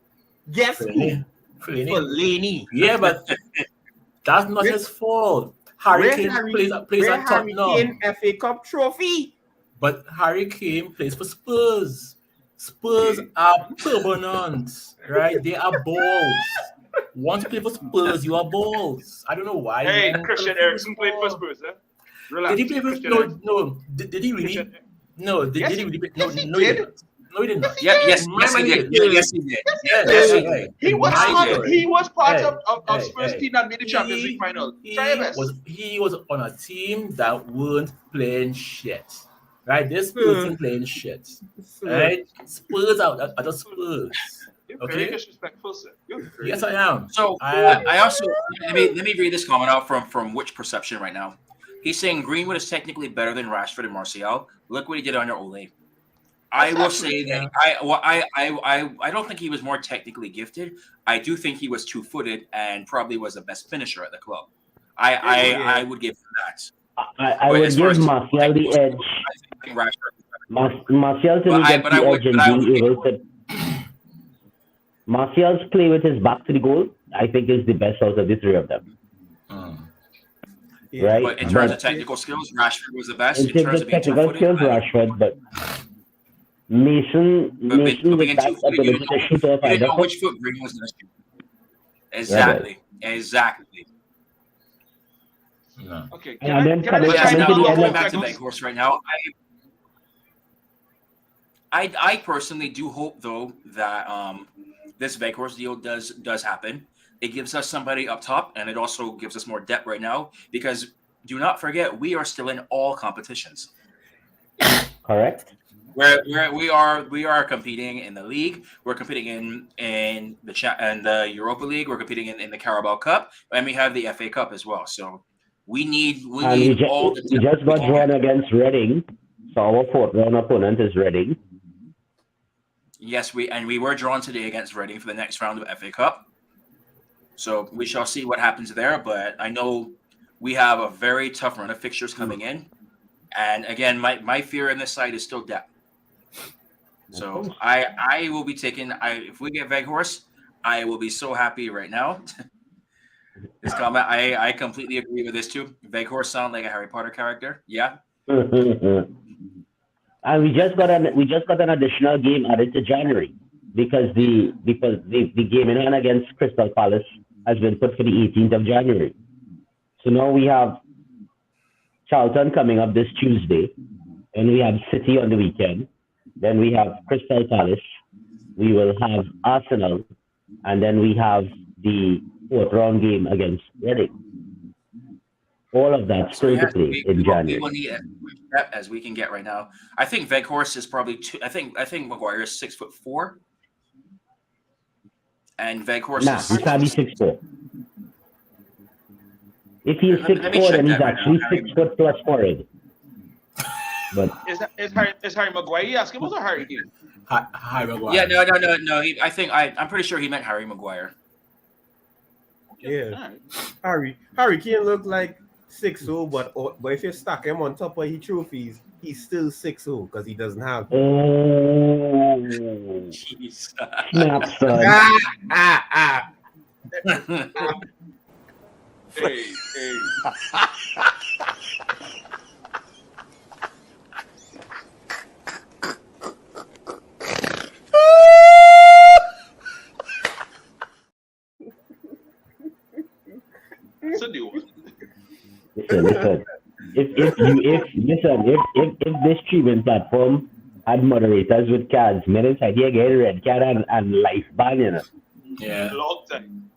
Guess who? Fellaini. Yeah, but that's not his fault. Harry Kane plays at Tottenham. Harry Kane FA Cup trophy. But Harry Kane plays for Spurs. Spurs are permanent, right? They are balls. Once you play for Spurs, you are balls. I don't know why. Hey, Christian Eriksen played for Spurs, eh? Relax. Did he play for No. Did he really? No, did he really play? No, he didn't. No, he did not. Yes, he did. Yes, he did. Yes, he did. He was part of Spurs team that made the Champions League final. Try your best. He was on a team that weren't playing shit. Right? This Spurs team playing shit. Right? Spurs are just Spurs. You're very disrespectful, sir. Yes, I am. So I also let me read this comment out from which perception right now. He's saying Greenwood is technically better than Rashford and Martial. Look what he did under Ole. I will say that I don't think he was more technically gifted. I do think he was two-footed and probably was the best finisher at the club. I would give him that. I would give Martial the edge. Martial to me gets the edge in being able to. Martial's play with his back to the goal, I think, is the best out of the three of them. Yeah, right? But in terms of technical skills, Rashford was the best. In terms of technical skills, Rashford, but Mason with that ability to shoot off either foot. Which foot Green was going to shoot. Exactly. No. Okay. And then coming to the end back to Weghorst right now. I personally do hope though that this Weghorst deal does happen. It gives us somebody up top, and it also gives us more depth right now. Because do not forget, we are still in all competitions. Correct. Where we are competing in the league. We're competing in the Europa League. We're competing in the Carabao Cup, and we have the FA Cup as well. So we need all the. We just got drawn against Reading, so our fourth round opponent is Reading. Yes, we were drawn today against Reading for the next round of FA Cup. So we shall see what happens there. But I know we have a very tough run of fixtures coming in. And again, my fear in this side is still depth. So I will be taking. If we get Weghorst, I will be so happy right now. This comment, I completely agree with this too. Weghorst sound like a Harry Potter character. Yeah. And we just got an additional game added to January because the game in hand against Crystal Palace has been put for the 18th of January. So now we have Charlton coming up this Tuesday, and we have City on the weekend. Then we have Crystal Palace. We will have Arsenal, and then we have the fourth round game against Reading. All of that still to play in January. We will need as much as we can get right now. I think Weghorst is probably two. I think Maguire is 6'4", and Weghorst Nah, is. he can't be 6'4". If he's 6'4", then he's actually 6 foot plus forward. But Is Harry Maguire asking? Was it Harry Kane? Harry Maguire. Yeah, no. I'm pretty sure he meant Harry Maguire. Yeah. Harry Kane look like 6'0", but if you stack him on top of his trophies, he's still 6'0" because he doesn't have. oh, Jeez. snap, son. Hey. That's a new one. Listen. If this streaming platform had moderators with cards, minutes, I get a red card and life ban, you know. Yeah. Long time.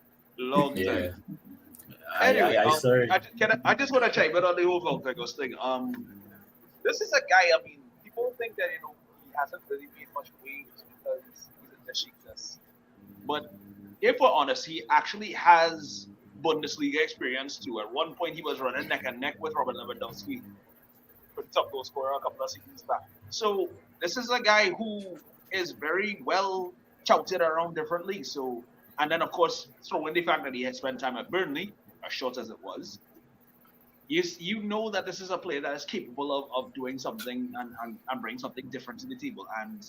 Yeah. Anyway, sorry. I just want to chime in on the whole Weghorst thing. This is a guy. I mean, people think that he hasn't really made much waves because he's a Besiktas. But if we're honest, he actually has Bundesliga experience too. At one point, he was running neck and neck with Robert Lewandowski, for the top goal scorer a couple of seasons back. So this is a guy who is very well touted around different leagues. So, and then of course, throw in the fact that he had spent time at Burnley, as short as it was. You know that this is a player that is capable of doing something and bring something different to the table. And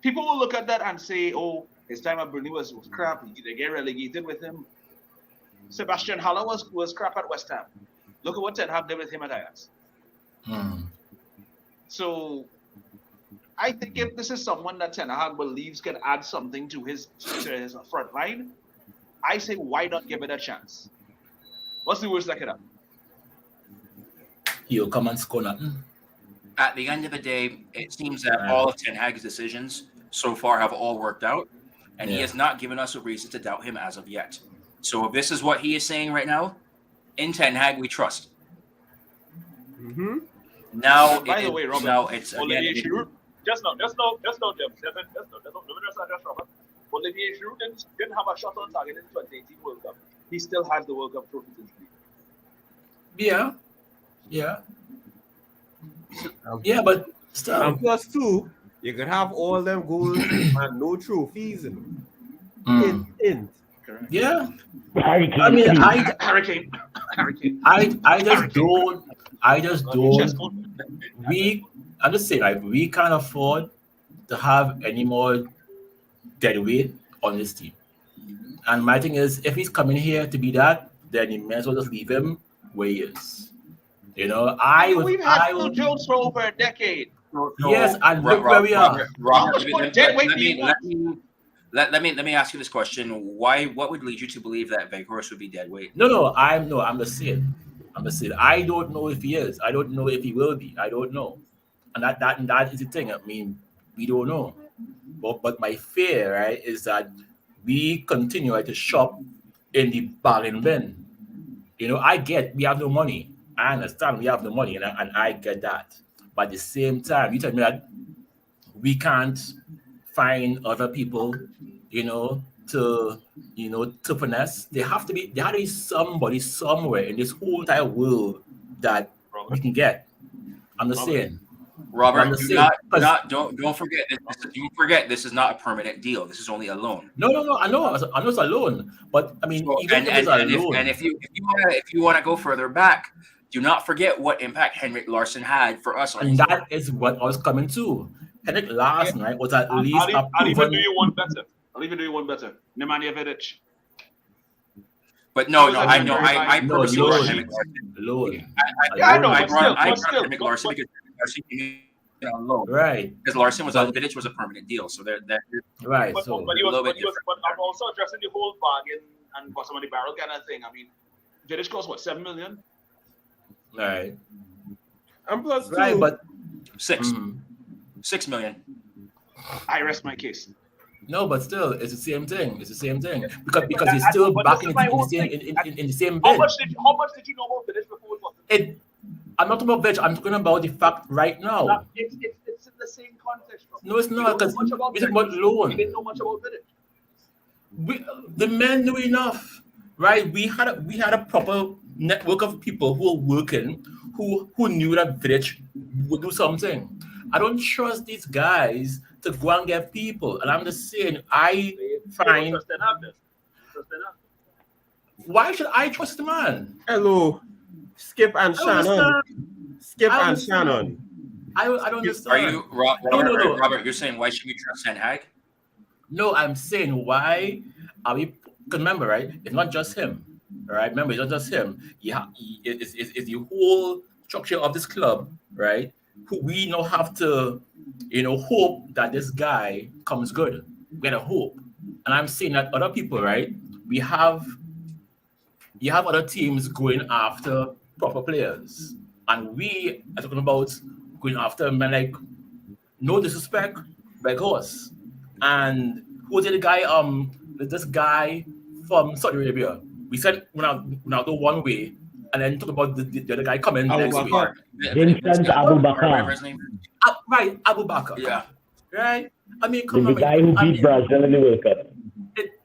people will look at that and say, oh, his time at Burnley was crap. They get relegated with him. Sebastian Haller was crap at West Ham. Look at what Ten Hag did with him at Ajax. So I think if this is someone that Ten Hag believes can add something to his front line, I say why not give it a chance? What's the worst that could happen? He'll come and score nothing. At the end of the day, it seems that all of Ten Hag's decisions so far have all worked out, and he has not given us a reason to doubt him as of yet. So if this is what he is saying right now, in Ten Hag we trust. Mm-hmm. Now, By the way, Robert, now it's Olivier again. Giroud, just no, Robert. Olivier Giroud didn't have a shot on target in 2018 World Cup. He still has the World Cup trophy this week. Yeah, but still. And plus two, you could have all them goals and no trophies in. Yeah. Harry Kane, I mean, Hurricane. I just don't. I'm just saying, like, we can't afford to have any more dead weight on this team. And my thing is, if he's coming here to be that, then you may as well just leave him where he is. You know, We've had Phil Jones for over a decade. Yes, and look where we are. Let me ask you this question: what would lead you to believe that Weghorst would be dead weight? No, I'm just saying. I don't know if he is. I don't know if he will be. I don't know, and that is the thing. I mean, we don't know. But my fear, right, is that we continue to shop in the bargain bin. You know, we have no money. I understand we have no money, and I get that. But at the same time, you tell me that we can't find other people, to finesse. There has to be somebody somewhere in this whole entire world that we can get. I'm just saying. Robert, don't forget this. You forget this is not a permanent deal. This is only a loan. No. I know it's a loan, but I mean, if you want to go further back, do not forget what impact Henrik Larsson had for us. And that is what I was coming to. Henrik Larsson, right, was at least. I'll even do you one better. Nemanja Vidic. But no, Because I know. I No, purposely brought loan. Henrik Larsson. Loan. Yeah, I know, I but brought still, Henrik Larsson because Henrik Larsson came in on loan. Right. Because Larsson was on But- Vidic was a permanent deal, so that Right. but, So but, he a was, little but, bit he was, but I'm also addressing the whole bargain and bottom of the barrel kind of thing. I mean, Vidic cost what, 7 million? right. And plus two, Right, but 6 million. I rest my case. no, but still, it's the same thing. It's the same thing because he's But still but back this in is my the whole same thing. in the same How bid. much did you know about Vidic before it was? I'm not talking about Veg. I'm talking about the fact right now. It's in the same context. Bro. No, it's You not don't know because much we're about talking about Vidic. loan. You didn't know much about Vidic. The men knew enough, right? We had a proper network of people who were working, who knew that Vidic would do something. I don't trust these guys to go and get people, and I'm just saying I find. Trust Ten Hag then. Trust Ten Hag. Why should I trust the man? hello, Skip and I Shannon. understand. Skip I and understand. Shannon. I don't understand. Are you Robert? No. Robert, you're saying why should we trust Ten Hag? No, I'm saying why are we? Because remember, right? It's not just him, right? Remember, it's not just him. It's the whole structure of this club, right? Who we now have to, hope that this guy comes good. We gotta hope, and I'm saying that other people, right? You have other teams going after proper players, and we are talking about going after men like, no disrespect, Weghorst. And who's the guy? This guy from Saudi Arabia. We said Ronaldo one way, and then talk about the other guy coming next week. Bakar. Vincent Abu Whatever Bakar, his name. Right, Abu Bakar. Yeah. Right. I mean, come the on. guy who beat Brazil in the World Cup.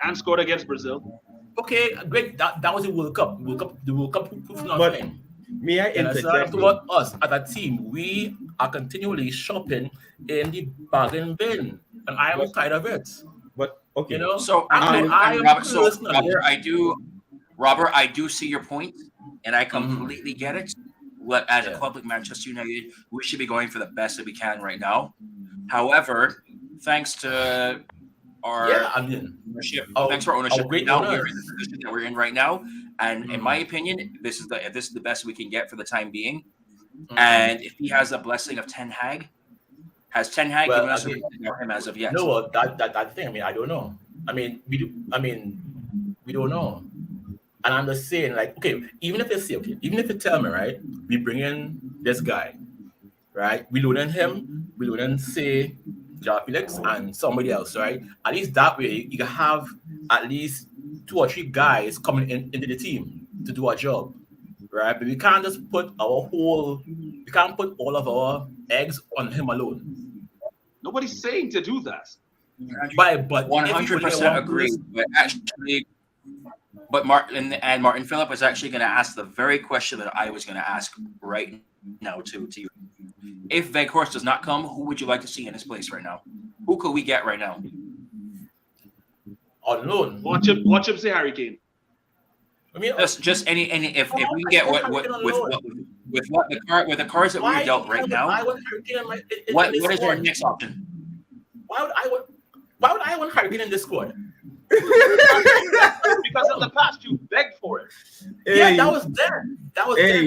And scored against Brazil. Okay, great. That was the World Cup. The World Cup proved nothing. May I And so interject? about us as a team, we are continually shopping in the bargain bin, and I am tired of it. But okay, So I am personally. Robert, I do see your point, and I completely get it. As a club like Manchester United, we should be going for the best that we can right now. However, thanks to our ownership, thanks to our ownership, great now owners. we're in the position that we're in right now. And in my opinion, this is the best we can get for the time being. And if he has the blessing of Ten Hag, has Ten Hag given us a reason to know him as of yet? No, that thing. I mean, I don't know. I mean, we don't know. And I'm just saying, like, okay, even if you tell me, right, we bring in this guy, right, we loan in him, we loan in, say, Jar Felix and somebody else, right? At least that way, you can have at least 2 or 3 guys coming into the team to do a job, right? But we can't just put all of our eggs on him alone. Nobody's saying to do that. But 100% agree. But actually, Martin Phillip was actually going to ask the very question that I was going to ask right now to you. If Weghorst does not come, who would you like to see in his place right now? Who could we get right now? On loan. Watch him say Harry Kane. I mean, Just any if we can get with the cards that we're dealt right now, what is our next option? Why would I want Harry Kane in this squad? Because in the past you begged for it. Yeah, that was there. That was there.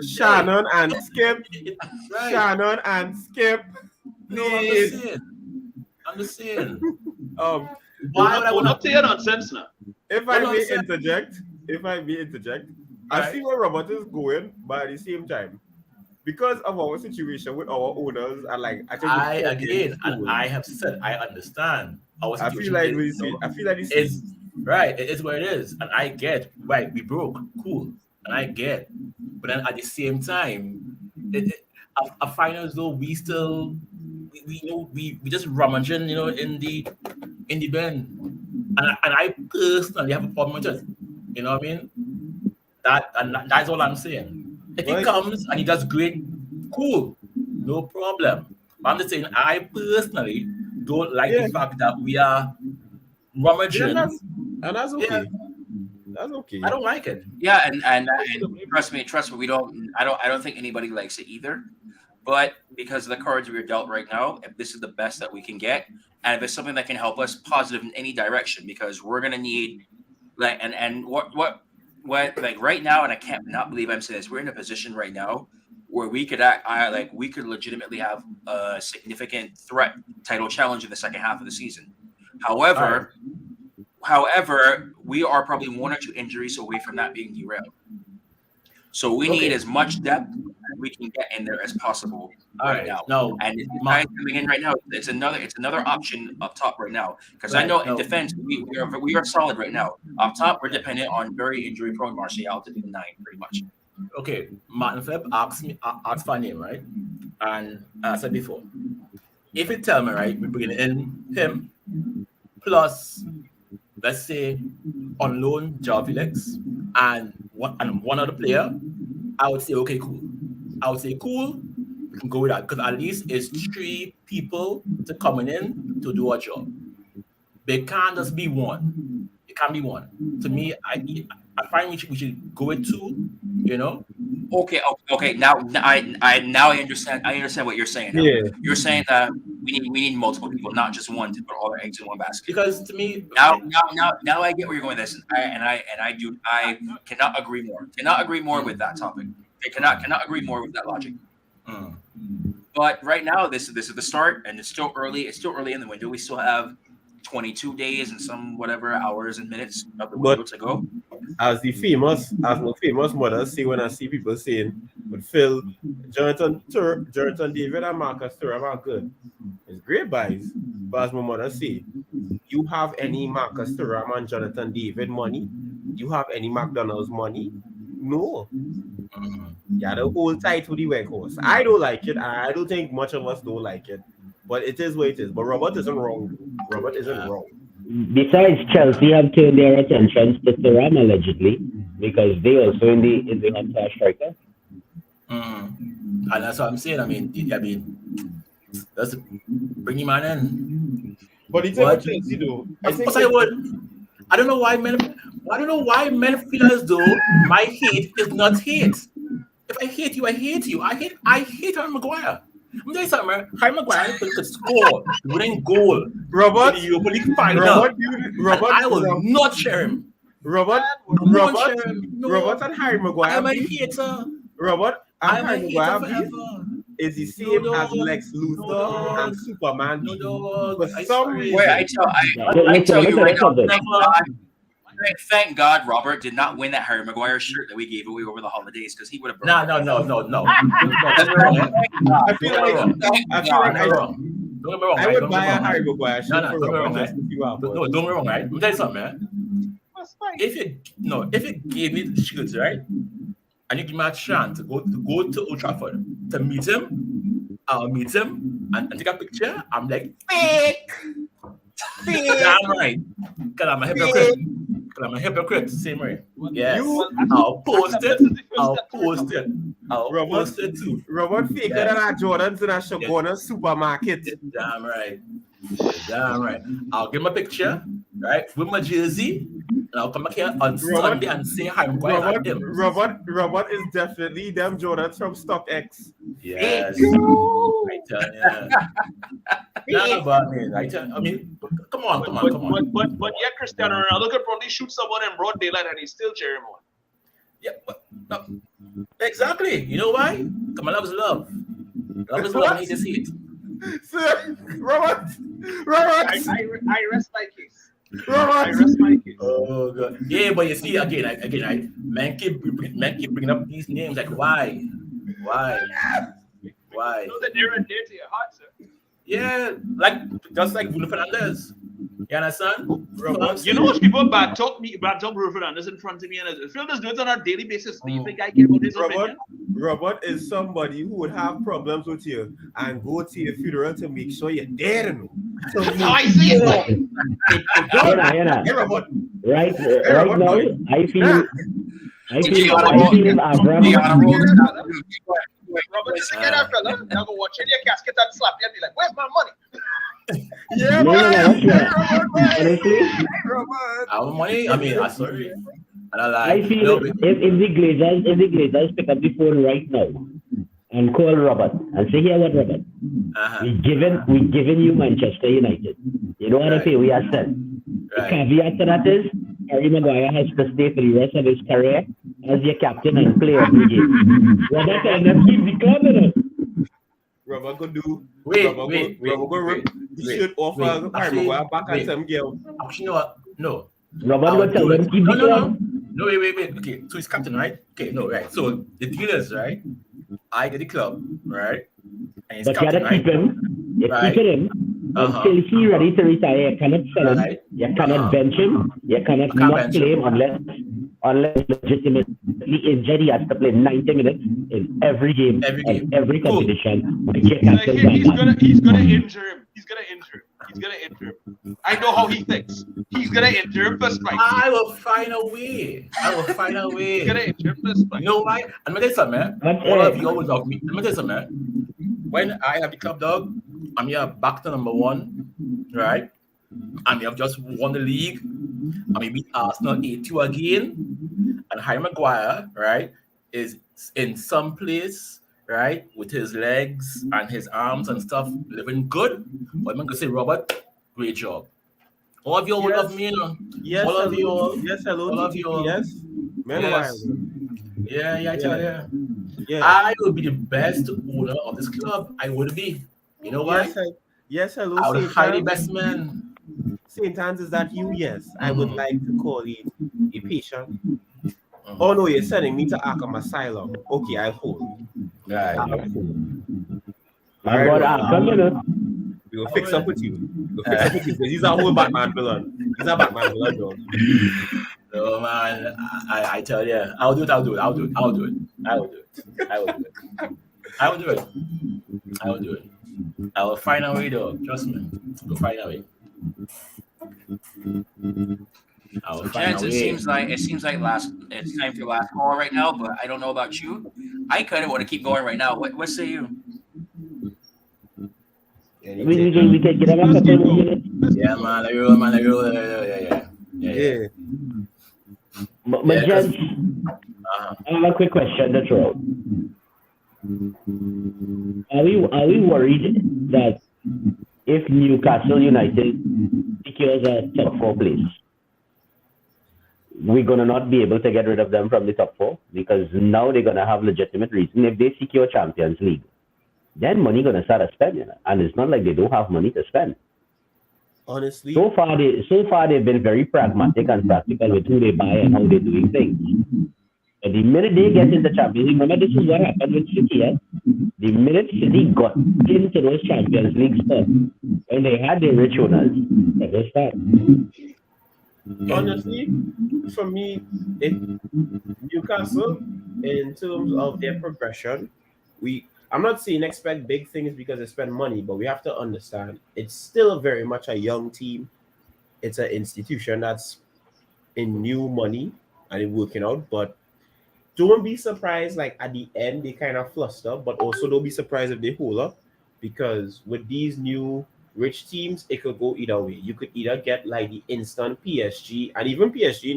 Shannon and Skip. Right. Shannon and Skip. No, I'm just saying. Why would I want to say nonsense now? If I may interject, I Right. see where Robert is going, but at the same time, because of our situation with our owners and like I have said I understand. I feel like it's right. It is what it is, and I get right. We broke, cool, and I get. But then at the same time, I find as though we still we just rummaging, in the bin, and I personally have a problem with it. You know what I mean? That's all I'm saying. If he comes and he does great, cool, no problem. But I'm just saying I personally don't like the fact that we are rummaging. and that's okay. Yeah. That's okay. I don't like it. Yeah, and trust me, I don't think anybody likes it either. But because of the cards we're dealt right now, if this is the best that we can get, and if it's something that can help us positive in any direction, because we're gonna need what like right now, and I can't not believe I'm saying this, we're in a position right now where we could we could legitimately have a significant threat title challenge in the second half of the season. However, we are probably 1 or 2 injuries away from that being derailed. So we need as much depth as we can get in there as possible now. No, and guys coming in right now, it's another option up top right now. Because I know in defense we are solid right now. Up top, we're dependent on very injury prone Martial to be the 9, pretty much. Okay, Martin Phillip asked for a name, right? And as I said before, if you tell me, right, we're bringing in him plus, let's say, on loan, João Felix, and one other player, I would say, okay, cool. We can go with that because at least it's 3 people to coming in to do a job. They can't just be one. It can't be one. To me, I find we should go with 2. You know. Okay. Now I understand. I understand what you're saying. Now. Yeah. You're saying that we need multiple people, not just one to put all our eggs in one basket. Because to me, now I get where you're going with this, and I cannot agree more. Cannot agree more with that topic. I cannot agree more with that logic. But right now, this is the start, and it's still early. It's still early in the window. We still have 22 days and some whatever hours and minutes of the window to go. As the famous mothers say when I see people saying, "But Phil, Jonathan David and Marcus Thuram are good." It's great buys, but as my mother say, you have any Marcus Thuram and Jonathan David money? You have any McDonald's money? No. Yeah, the whole tight to the Weghorst. I don't like it. I don't think much of us don't like it. But it is what it is. But Robert isn't wrong. Robert isn't wrong. Besides, Chelsea have turned their attention to Thuram allegedly because they also in the hot striker. And that's what I'm saying. I mean, let's bring him on in. But it's what Chelsea do. I don't know why men feel as though my hate is not hate. If I hate you, I hate you. I hate Harry Maguire. I'm telling you something, Harry Maguire could score winning goal. Robert, you I will not share him. Robert and Harry Maguire. I'm a hater. Robert and Harry Maguire forever. Is the same as Lex Luthor and Superman. For some reason, I tell you right now, thank God Robert did not win that Harry Maguire shirt that we gave away over the holidays because he would have. No. I feel like I'm wrong. I would buy a Harry Maguire shirt for Robert. No, don't get me wrong, right? Let me tell you something, man. If you gave me the shirts, right, and you give me a chance to go to Old Trafford to meet him, I'll meet him and take a picture. I'm like, fake. Damn right. Because I'm a hypocrite. Same way. Yes. I'll post it. I'll post it too. Robert faker than our Jordans in a Shagona supermarket. Damn right. I'll give him a picture, right, with my jersey, and I'll come back here on Sunday and say hi. Robert is definitely them Jordans from StockX. Yes. I tell you. I mean, come on. But yet Cristiano Ronaldo could probably shoot someone in broad daylight and he still cheer him on. Yeah, but exactly. You know why? Come on, love is love. Love is love, and hate is hate. Sir, Robert. I rest my case. Robert. I rest my case. Oh god. Yeah, but you see, again, man keep bringing up these names. Like, why? You know that they're dear to your heart, sir. Yeah, just like Bruno Fernandes. You understand? You know what people bad talk Bruno Fernandes in front of me, and if Phil does do it on a daily basis, do you think I care about his opinion? Robert is somebody who would have problems with you and go to your funeral to make sure you're there. So I see it. Hey, Robert. Right now, I feel Robert is a get fella. Now go watch in your casket and slap you and be like, "Where's my money?" Yeah, honestly, our money. I mean, I'm sorry. I feel if the Glazers pick up the phone right now and call Robert and say, "Here, what, Robert? We giving you Manchester United. You know what I say? We are set. The caveat to that is Harry Maguire has to stay for the rest of his career as your captain and play every game. Robert can keep the club in it. Robert could do. Wait, Robert could rip the shirt off Harry Actually, Maguire back and some girl. Actually, no, no. Robert I will would tell do it. them keep the club. No, wait. Okay, so he's captain, right? Okay, no, right. So the deal is, right? I get the club, right? And he's But you captain, gotta keep right? him. You Right. keep him until he's ready to retire. You cannot sell him. Right. You cannot bench him. You cannot can't not bench play him. him unless legitimately injured. He has to play 90 minutes in every game, Every game. and every Cool. competition. With your Like, captain he's done that. gonna injure him. He's gonna injure him. I know how he thinks. He's gonna injure him first fight. I will find a way. He's gonna injure him first fight. You know why? I'm gonna tell you something, man. But, All of you always love me. Let me tell you something, man. When I have the club, dog, I'm here back to number 1, right? And we have just won the league. And we beat Arsenal 8-2 again. And Harry Maguire, right, is in some place, right, with his legs and his arms and stuff, living good. But I'm gonna say, Robert, great job. All of you all love me, you know. Yes, all of you all. Yes, hello. All of you all. Yes. Man, Yes. Yeah, I tell you. Yeah. I would be the best owner of this club. I would be. You know why? Yes, hello. I would St. hire the Hans. best man. St. Hans, is that you? Yes. I would like to call you a patient. Mhm. Oh no, you're sending me to Arkham Asylum. Okay, I'll hold. Right. I got Arkham, you know. We will fix up with you. We'll fix up with you because he's a whole Batman villain. He's a Batman villain, though. No man, I tell you, I'll do it. I will do it. I will find a way, though. Trust me. We'll find a way. I will find Gents, a it way. seems like it's time for last call right now, but I don't know about you. I kind of want to keep going right now. What say you? We can get him a couple more minutes. Yeah, man. I will. Yeah. But Yeah, 'cause- gents, I have a quick question to throw out. Are we worried that if Newcastle United secures a top 4 place, we're gonna not be able to get rid of them from the top 4? Because now they're gonna have legitimate reason. If they secure Champions League, then money gonna start to spend, you know? And it's not like they don't have money to spend. Honestly, So far they've been very pragmatic and practical with who they buy and how they're doing things. But the minute they get into Champions League, remember this is what happened with City, yeah? The minute City got into those Champions League spots, when they had their rich owners, they start. honestly, for me, Newcastle, in terms of their progression, I'm not saying expect big things because they spend money, but we have to understand it's still very much a young team. It's an institution that's in new money and it's working out, but don't be surprised like at the end they kind of fluster, but also don't be surprised if they hold up, because with these new rich teams, it could go either way. You could either get like the instant PSG, and even PSG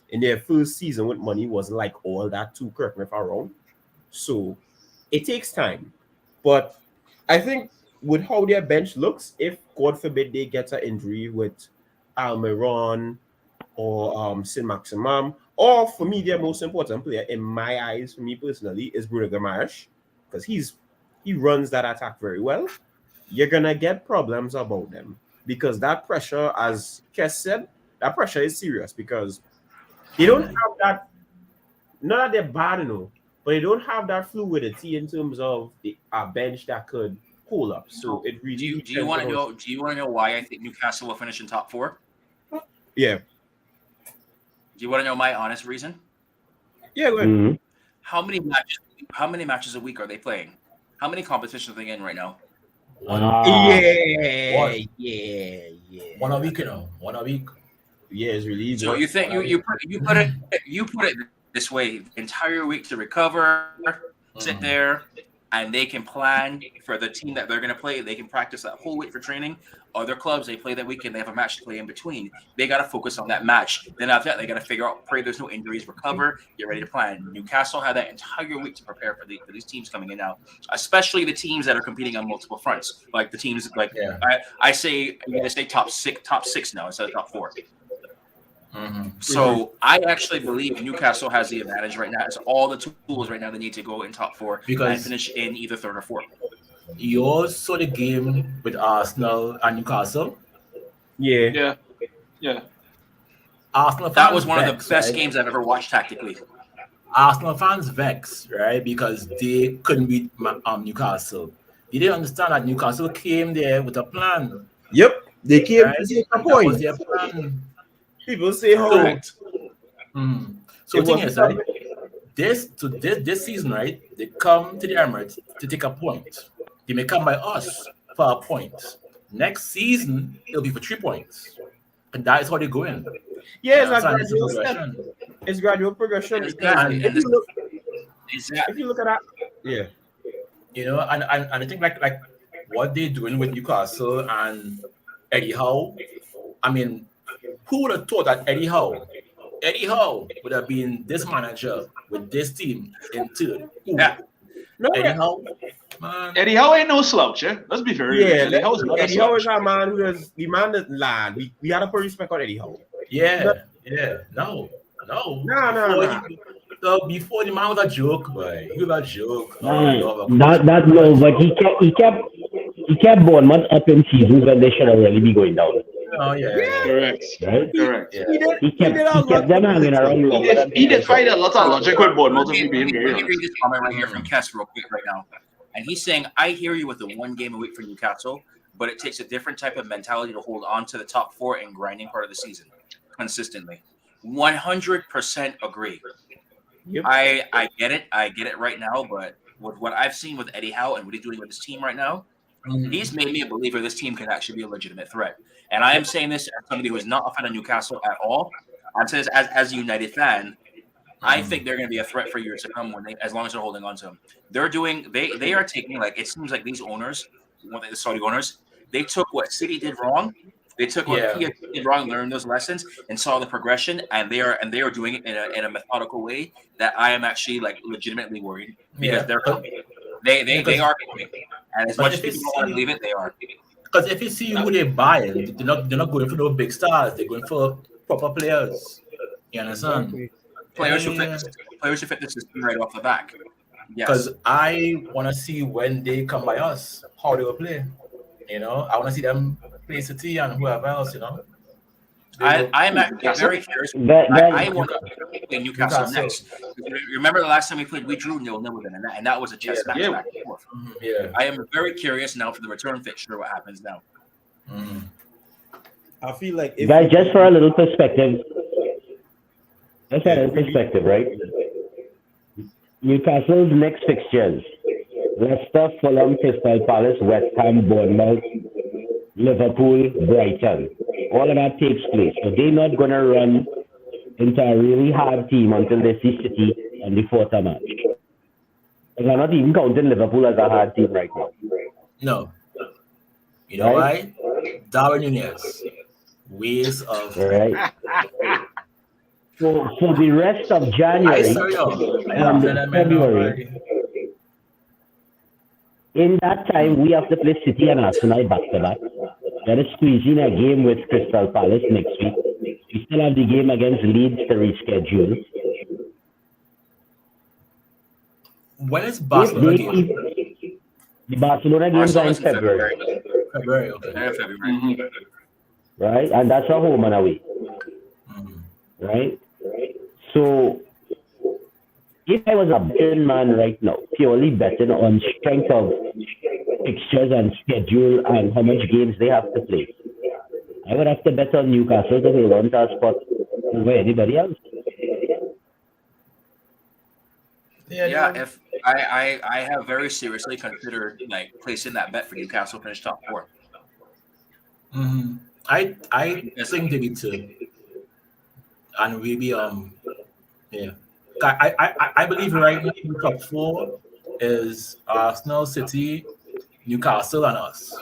in their first season with money wasn't like all that too, correct me if I'm wrong. So it takes time. But I think with how their bench looks, if God forbid they get an injury with Almiron or Sin Maximum, or for me, their most important player in my eyes, for me personally, is Bruno Guimaraes, because he runs that attack very well. You're gonna get problems about them because that pressure, as Kes said, that pressure is serious because they don't have that. Not that they're bad, but they don't have that fluidity in terms of the bench that could hold up. So it really. Do you want to know? Do you want to know why I think Newcastle will finish in top 4? Yeah. Do you want to know my honest reason? Yeah. Go ahead. Mm-hmm. How many matches a week are they playing? How many competitions are they in right now? Yeah. One a week, you know. 1 a week. Yeah, it's really easy. So you think you put it this way: entire week to recover, sit there, and they can plan for the team that they're going to play. They can practice that whole week for training. Other clubs, they play that weekend. They have a match to play in between. They got to focus on that match. Then after that, they got to figure out, pray there's no injuries, recover, get ready to plan. Newcastle had that entire week to prepare for these teams coming in now, especially the teams that are competing on multiple fronts, like the teams like I say, I'm going to say top six now instead of top 4. So I actually believe Newcastle has the advantage right now. It's all the tools right now they need to go in top four and finish in either third or fourth. You saw the game with Arsenal and Newcastle. Yeah. Arsenal fans That was one of the best right? games I've ever watched tactically. Arsenal fans vexed, right? Because they couldn't beat Newcastle. They didn't understand that Newcastle came there with a plan. Yep. They came right? to take a That was point. their plan. People say how. Correct. So the thing is, right? This season, right? They come to the Emirates to take a point. They may come by us for a point. Next season, it'll be for 3 points. And that is how they go in. Yeah, You it's understand? a It's a gradual step. progression. It's gradual progression. Exactly. If you look, Exactly. if you look at that, yeah. You know, and I think like what they're doing with Newcastle and Eddie Howe. I mean, who would have thought that Eddie Howe would have been this manager with this team in third? Yeah. No, Eddie Howe, man. Eddie Howe ain't no slouch, eh? Let's be very real. Eddie Howe's not a Eddie Howe slouch. is our man who is the man that lad. We had to put respect on Eddie Howe. Yeah. No. So before the man was a joke, boy. He was a joke. Not no, but he kept Bournemouth up in seasons when they should have really be going down. Oh yeah. Correct. Right? Correct. Yeah. He kept them hanging around. He did find a lot of logic with Bournemouth, if we Let being me very read honest. this comment right here from Kess real quick right now. And he's saying, I hear you with the 1 game a week for Newcastle, but it takes a different type of mentality to hold on to the top 4 and grinding part of the season consistently. 100% agree. Yep. I get it. I get it right now, but with what I've seen with Eddie Howe and what he's doing with his team right now, he's made me a believer this team can actually be a legitimate threat. And I am saying this as somebody who is not a fan of Newcastle at all. I'm saying this as a United fan. I think they're going to be a threat for years to come as long as they're holding on to them. They are taking, like, it seems like these owners, the Saudi owners, they took what City did wrong. They took what PSG did wrong, learned those lessons, and saw the progression, and they are doing it in a methodical way that I am actually like legitimately worried because they're coming. They are coming, and as much as people don't want to believe it, they are. Because if you see who they're buying, they're not going for no big stars. They're going for proper players. You understand? Players who fit the system right off the back. Yes. Because I want to see when they come by us how they will play. You know, I want to see them play City and whoever else. You know, I'm very curious. I want to play Newcastle next. Remember the last time we played, we drew 0-0 with them, and that was a chess match back and forth. I am very curious now for the return fixture. What happens now? I feel like Guys, just for a little perspective. Let's have a perspective, right? Newcastle's next fixtures: Leicester, Fulham, Crystal Palace, West Ham, Bournemouth, Liverpool, Brighton. All of that takes place. So they're not going to run into a really hard team until they see City on the 4th match. Like, I'm not even counting Liverpool as a hard team right now. No. You know why? Darwin Nunez. Ways of... Right. For the rest of January and February, in that time, we have to play City and Arsenal back-to-back. Then squeeze in a game with Crystal Palace next week. We still have the game against Leeds to reschedule. When is Barcelona game? The Barcelona games are in February. February, okay. February. Right? And that's a home and away. Right? So, if I was a betting man right now, purely betting on strength of fixtures and schedule and how much games they have to play, I would have to bet on Newcastle to hold on to a spot over anybody else. Yeah, if I have very seriously considered like placing that bet for Newcastle finish top 4. I think they need to, and maybe I believe right now the top 4 is Arsenal, City, Newcastle, and us.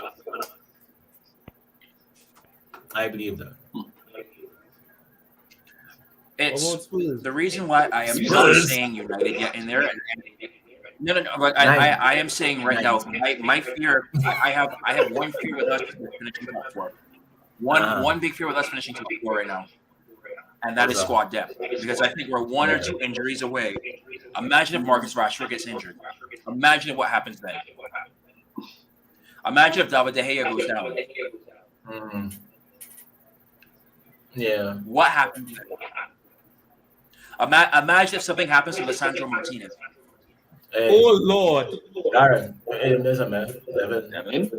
I believe that. It's the reason why I am not saying United yet in there. No. But I am saying right now, my fear. I have one fear with us finishing top 4. One big fear with us finishing top 4 right now. and that is squad depth. Because I think we're 1 or 2 injuries away. Imagine if Marcus Rashford gets injured. Imagine what happens then. Imagine if David De Gea goes down. Yeah. What happens then? Imagine if something happens to Lisandro Martinez. Hey, Oh Lord. Darren, there's a man.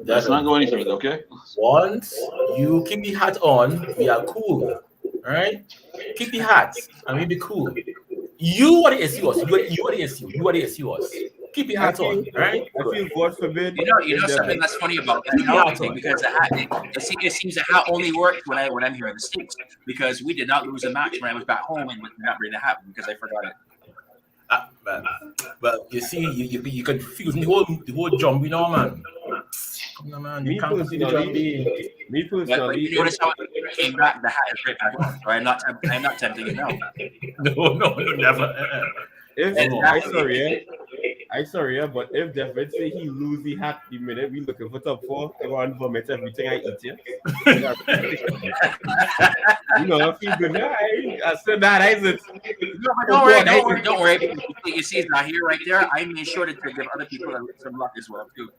Let's not go any further, okay? Once you keep the hat on, we are cool. All right? Keep the hat and we be cool. You are the SU us. You are the SU. You are the SU us. Keep your hat on, all right? I feel God forbid. You know something that's funny about that now, because the hat, it seems the hat only worked when I'm here in the States, because we did not lose a match when I was back home and did not bring the hat because I forgot it. But you see, you confuse the whole jumping on, man. Come on, man. You can't confuse the jumping. Me personally, but you notice how it came back, the hat is right back on. So I'm not tempting it now. No, never. I sorry, but if David say he lose the hat the minute we looking for top 4, I want to vomit everything I eat here. I feel good now. I said that, I said. No, don't worry. You see Zahir right there? I made sure to give other people some luck as well, too.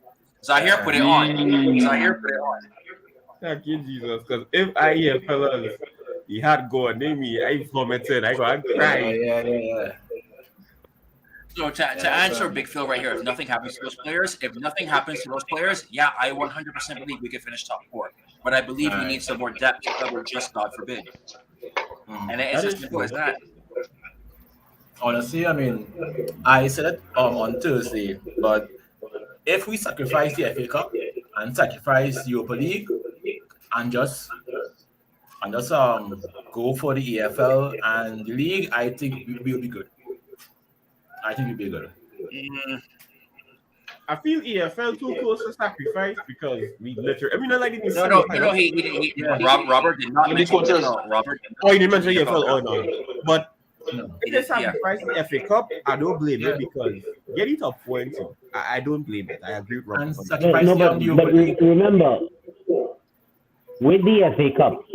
Zahir put it on. Thank you, Jesus. Because if I hear fellas, he had go name me, I vomited, I go and cry. Yeah. So to answer Big Phil right here, if nothing happens to those players, yeah, I 100% believe we could finish top 4. But I believe we need some more depth to cover just God forbid. And it's as simple as that. Honestly, I mean, I said it on Thursday, but if we sacrifice the FA Cup and sacrifice the Europa League and just go for the EFL and the league, I think we'll be good. I think we'll be good. I feel EFL too close to sacrifice because we literally. I mean, not like it. Robert did not mention EFL. Robert. Oh, he didn't mention EFL. Oh no, but if they sacrifice the FA Cup, I don't blame it because getting top 4, I don't blame it. I agree with Robert. But remember, with the FA Cup,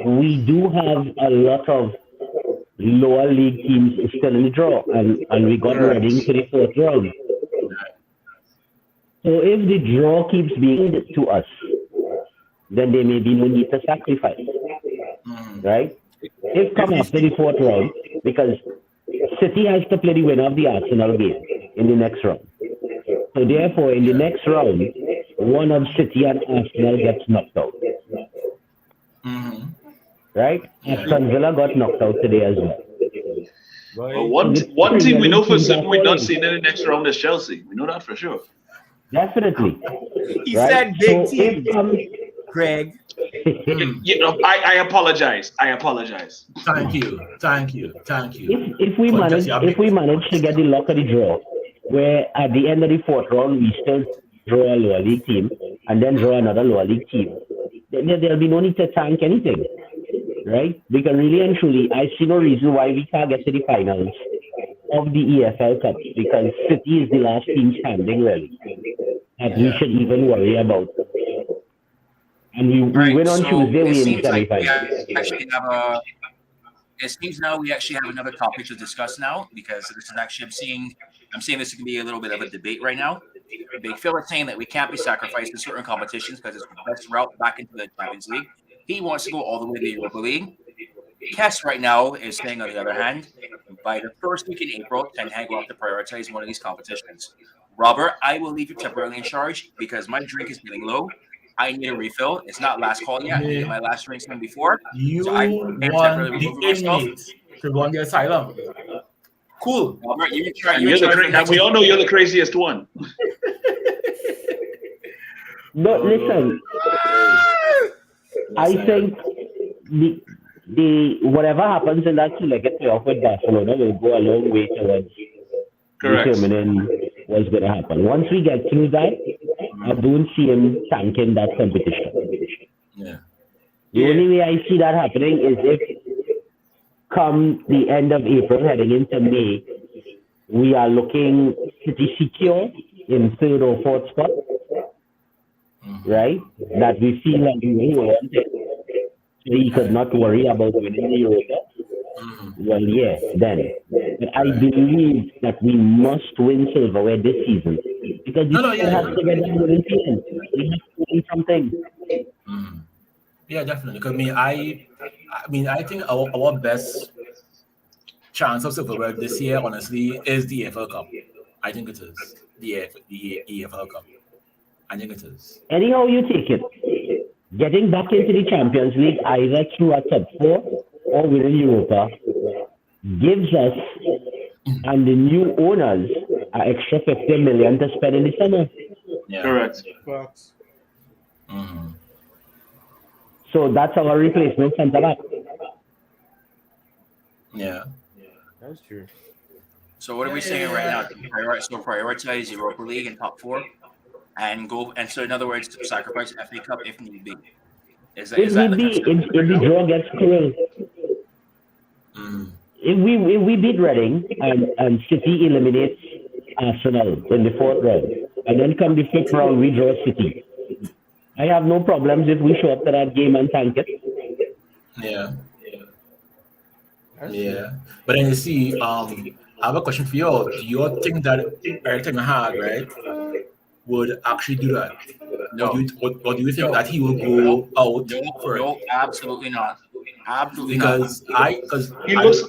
we do have a lot of lower league teams still in the draw, and we got Reading to the 4th round. So if the draw keeps being to us, then there may be no need to sacrifice, right? If come after the 4th round, because City has to play the winner of the Arsenal game in the next round. So therefore, in the next round, one of City and Arsenal gets knocked out. Right? Aston Villa got knocked out today as well. Well, one team we know for certain we're not seeing in the next round is Chelsea. We know that for sure. Definitely. He said big team. Greg. I apologize. Thank you. If we manage to get the luck of the draw, where at the end of the 4th round we still draw a lower league team and then draw another lower league team, then there'll be no need to tank anything. Right? Because really and truly, I see no reason why we can't get to the finals of the EFL Cup, because City is the last team standing, really, that we should even worry about. And we win on Tuesday, we in semi-finals. It seems now we actually have another topic to discuss now, because this is actually I'm seeing this can be a little bit of a debate right now. Big Phil is saying that we can't be sacrificed in certain competitions because it's the best route back into the Champions League. He wants to go all the way to the Europa League. Kess right now is saying, on the other hand, by the first week in April, Ten Hag will have to prioritize one of these competitions. Robert, I will leave you temporarily in charge because my drink is getting low. I need a refill. It's not last call yet. I need my last drink from before. You so I want the inmates to go on the asylum. Cool. Robert, we all know you're the craziest one. But listen, I think the whatever happens in that two-legged playoff with Barcelona will go a long way towards determining what's going to happen. Once we get through that, I don't see him tanking that competition. Yeah. The only way I see that happening is if, come the end of April, heading into May, we are looking pretty secure in 3rd or 4th spot, right? That we feel like we will want it. So he could not worry about winning the Europa. well, yeah, then. But I believe that we must win silverware this season because this No, team has to get that winning season. We have to win something. Yeah, definitely. Because I think our best chance of silverware this year, honestly, is the EFL Cup. I think it is the EFL Cup. I think it is. Anyhow you take it, getting back into the Champions League either through a top 4 or within Europa gives us and the new owners an extra 50 million to spend in the summer. Yeah. Correct. Facts. So that's our replacement centre back. Yeah. That's true. So what are we saying right now? Prioritize Europa League and top 4, and go. And so in other words, sacrifice FA Cup if need be. Is that If the draw gets cruel, if we beat Reading and City eliminates Arsenal in the 4th round, and then come the 5th round we draw City, I have no problems if we show up to that game and tank it. Yeah. Yeah. But then you see, I have a question for you all. Do you think that Erik ten Hag, right, would actually do that? No. Or do you think that he will go out for it? No, absolutely not. Absolutely Because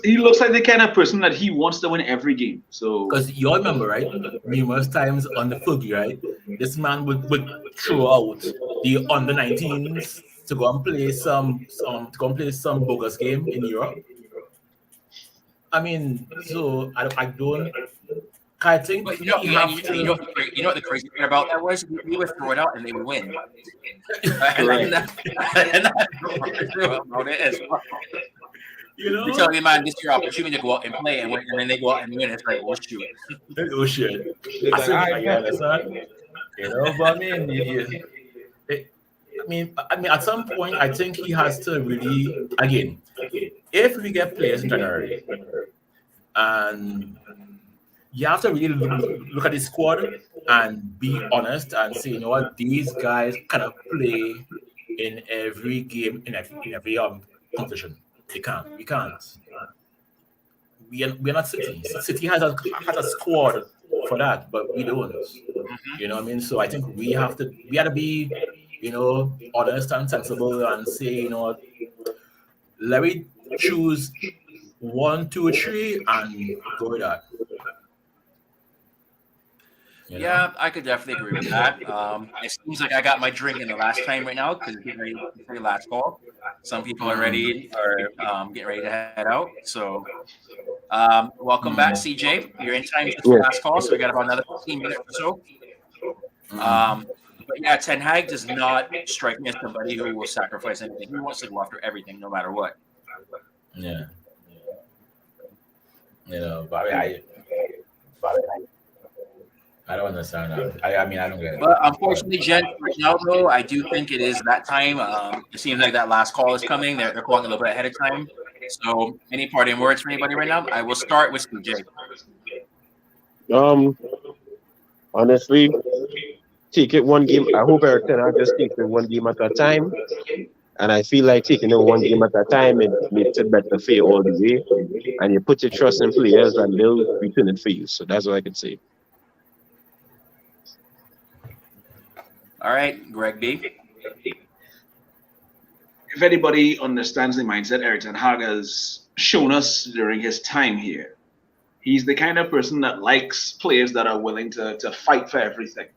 he looks like the kind of person that he wants to win every game. So because you all remember, right? Numerous times on the Fergie, right? This man would throw out the under 19s to go and play some bogus game in Europe. I mean, so I think But you know what the crazy thing about that was? We would throw it out and they would win. and that's true about it as well. You tell me, man, this is your opportunity to go out and play, and then they go out and win. It's like, oh shoot. Oh shit. But I mean, at some point, I think he has to really, again, if we get players in January, and you have to really look at the squad and be honest and say, you know what, these guys cannot play in every game, in every competition. They can't. We can't. We're not City. City has a squad for that, but we don't. You know what I mean? So I think we have to be, honest and sensible and say, you know what, let me choose 1, 2, 3 and go with that. Yeah, I could definitely agree with that. It seems like I got my drink in the last time right now because it's getting ready for the last call. Some people are getting ready to head out. So, welcome back, CJ. You're in time for the last call, so we got about another 15 minutes or so. But yeah, Ten Hag does not strike me as somebody who will sacrifice anything. He wants to go after everything, no matter what. Yeah. I don't understand that. I mean, I don't get it. But unfortunately, Jen, right now, though, I do think it is that time. It seems like that last call is coming. They're calling a little bit ahead of time. So, any parting words for anybody right now? I will start with CJ. Honestly, take it one game. I hope Erik ten Hag just takes it one game at a time. And I feel like taking it one game at a time, it makes it better for you all the way. And you put your trust in players and they'll return it for you. So that's what I can say. All right, Greg B. If anybody understands the mindset Erik ten Hag has shown us during his time here, he's the kind of person that likes players that are willing to fight for everything.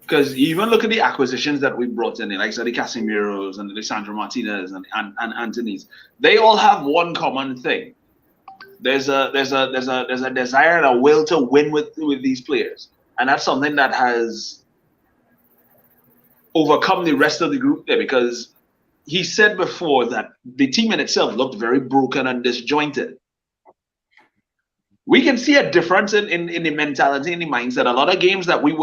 Because you even look at the acquisitions that we brought in, like the Casemiros and the Lisandro Martinez and Anthony's, they all have one common thing. There's a desire and a will to win with these players, and that's something that has overcome the rest of the group there. Because he said before that the team in itself looked very broken and disjointed. We can see a difference in the mentality and the mindset. A lot of games that we'd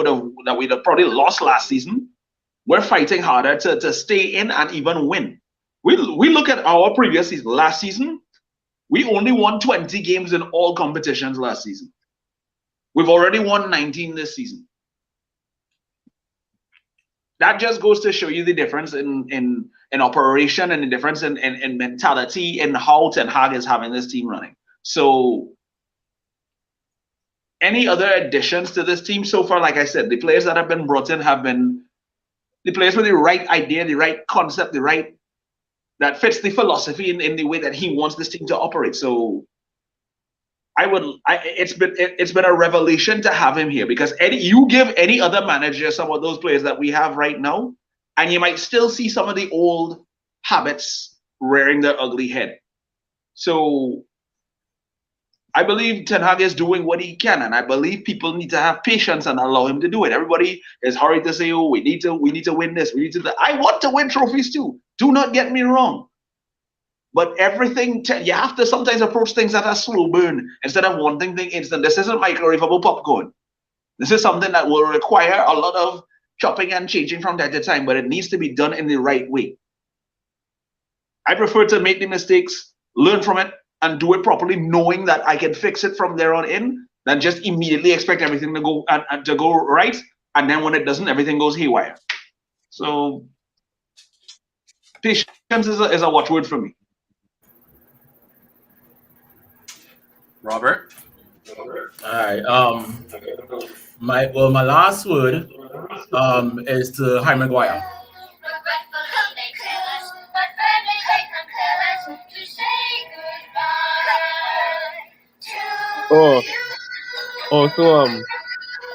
have probably lost last season, we're fighting harder to stay in and even win. We look at our previous season. Last season, we only won 20 games in all competitions last season. We've already won 19 this season. That just goes to show you the difference in in operation and the difference in mentality in how Ten Hag is having this team running. So any other additions to this team so far, like I said, the players that have been brought in have been the players with the right idea, the right concept, that fits the philosophy in the way that he wants this team to operate. So it's been a revelation to have him here, because you give any other manager some of those players that we have right now, and you might still see some of the old habits rearing their ugly head. So I believe Ten Hag is doing what he can, and I believe people need to have patience and allow him to do it. Everybody is hurried to say, "Oh, we need to win this. We need to." I want to win trophies too. Do not get me wrong. But everything, you have to sometimes approach things at a slow burn instead of wanting things instant. This isn't microwavable popcorn. This is something that will require a lot of chopping and changing from time to time, but it needs to be done in the right way. I prefer to make the mistakes, learn from it, and do it properly, knowing that I can fix it from there on in, than just immediately expect everything to go and to go right, and then when it doesn't, everything goes haywire. So patience is a watchword for me. Robert? All right. My last word is to Harry Maguire. Also,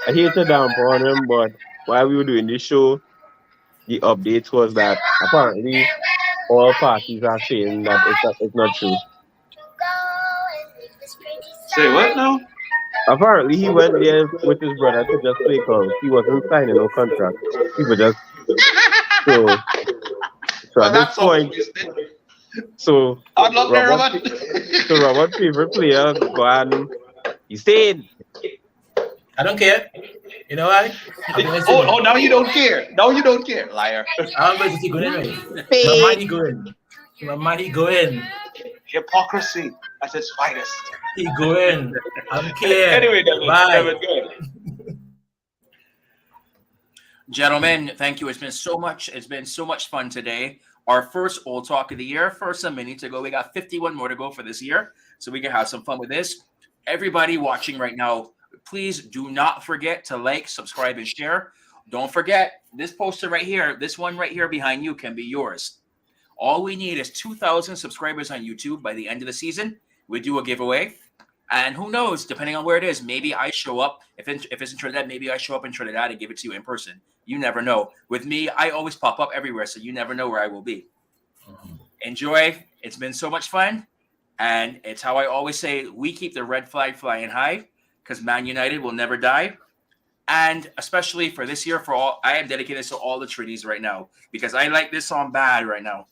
I hate to damper on him, but while we were doing this show, the update was that apparently all parties are saying that it's not true. Say what now? Apparently, he went there with his brother to just play golf. He wasn't signing no contract. He was just so Well, at this that's point. So I'm not there, Robert, so Robert's favorite player, go and he stayed. I don't care. You know why? Oh, now you don't care. Now you don't care, liar. I'm going to see going in. My money going. My money going. Hypocrisy at its finest. He going. I don't care. Anyway, Devin, Bye. go ahead. Gentlemen, thank you. It's been so much fun today. Our first Old Talk of the year. First, a minute to go. We got 51 more to go for this year, so we can have some fun with this. Everybody watching right now, please do not forget to like, subscribe, and share. Don't forget, this poster right here, this one right here behind you can be yours. All we need is 2,000 subscribers on YouTube by the end of the season. We do a giveaway. And who knows, depending on where it is, maybe I show up. If it's in Trinidad, maybe I show up in Trinidad and give it to you in person. You never know. With me, I always pop up everywhere, so you never know where I will be. Enjoy. It's been so much fun. And it's how I always say, we keep the red flag flying high, because Man United will never die. And especially for this year, I am dedicated to all the Trinis right now, because I like this song bad right now.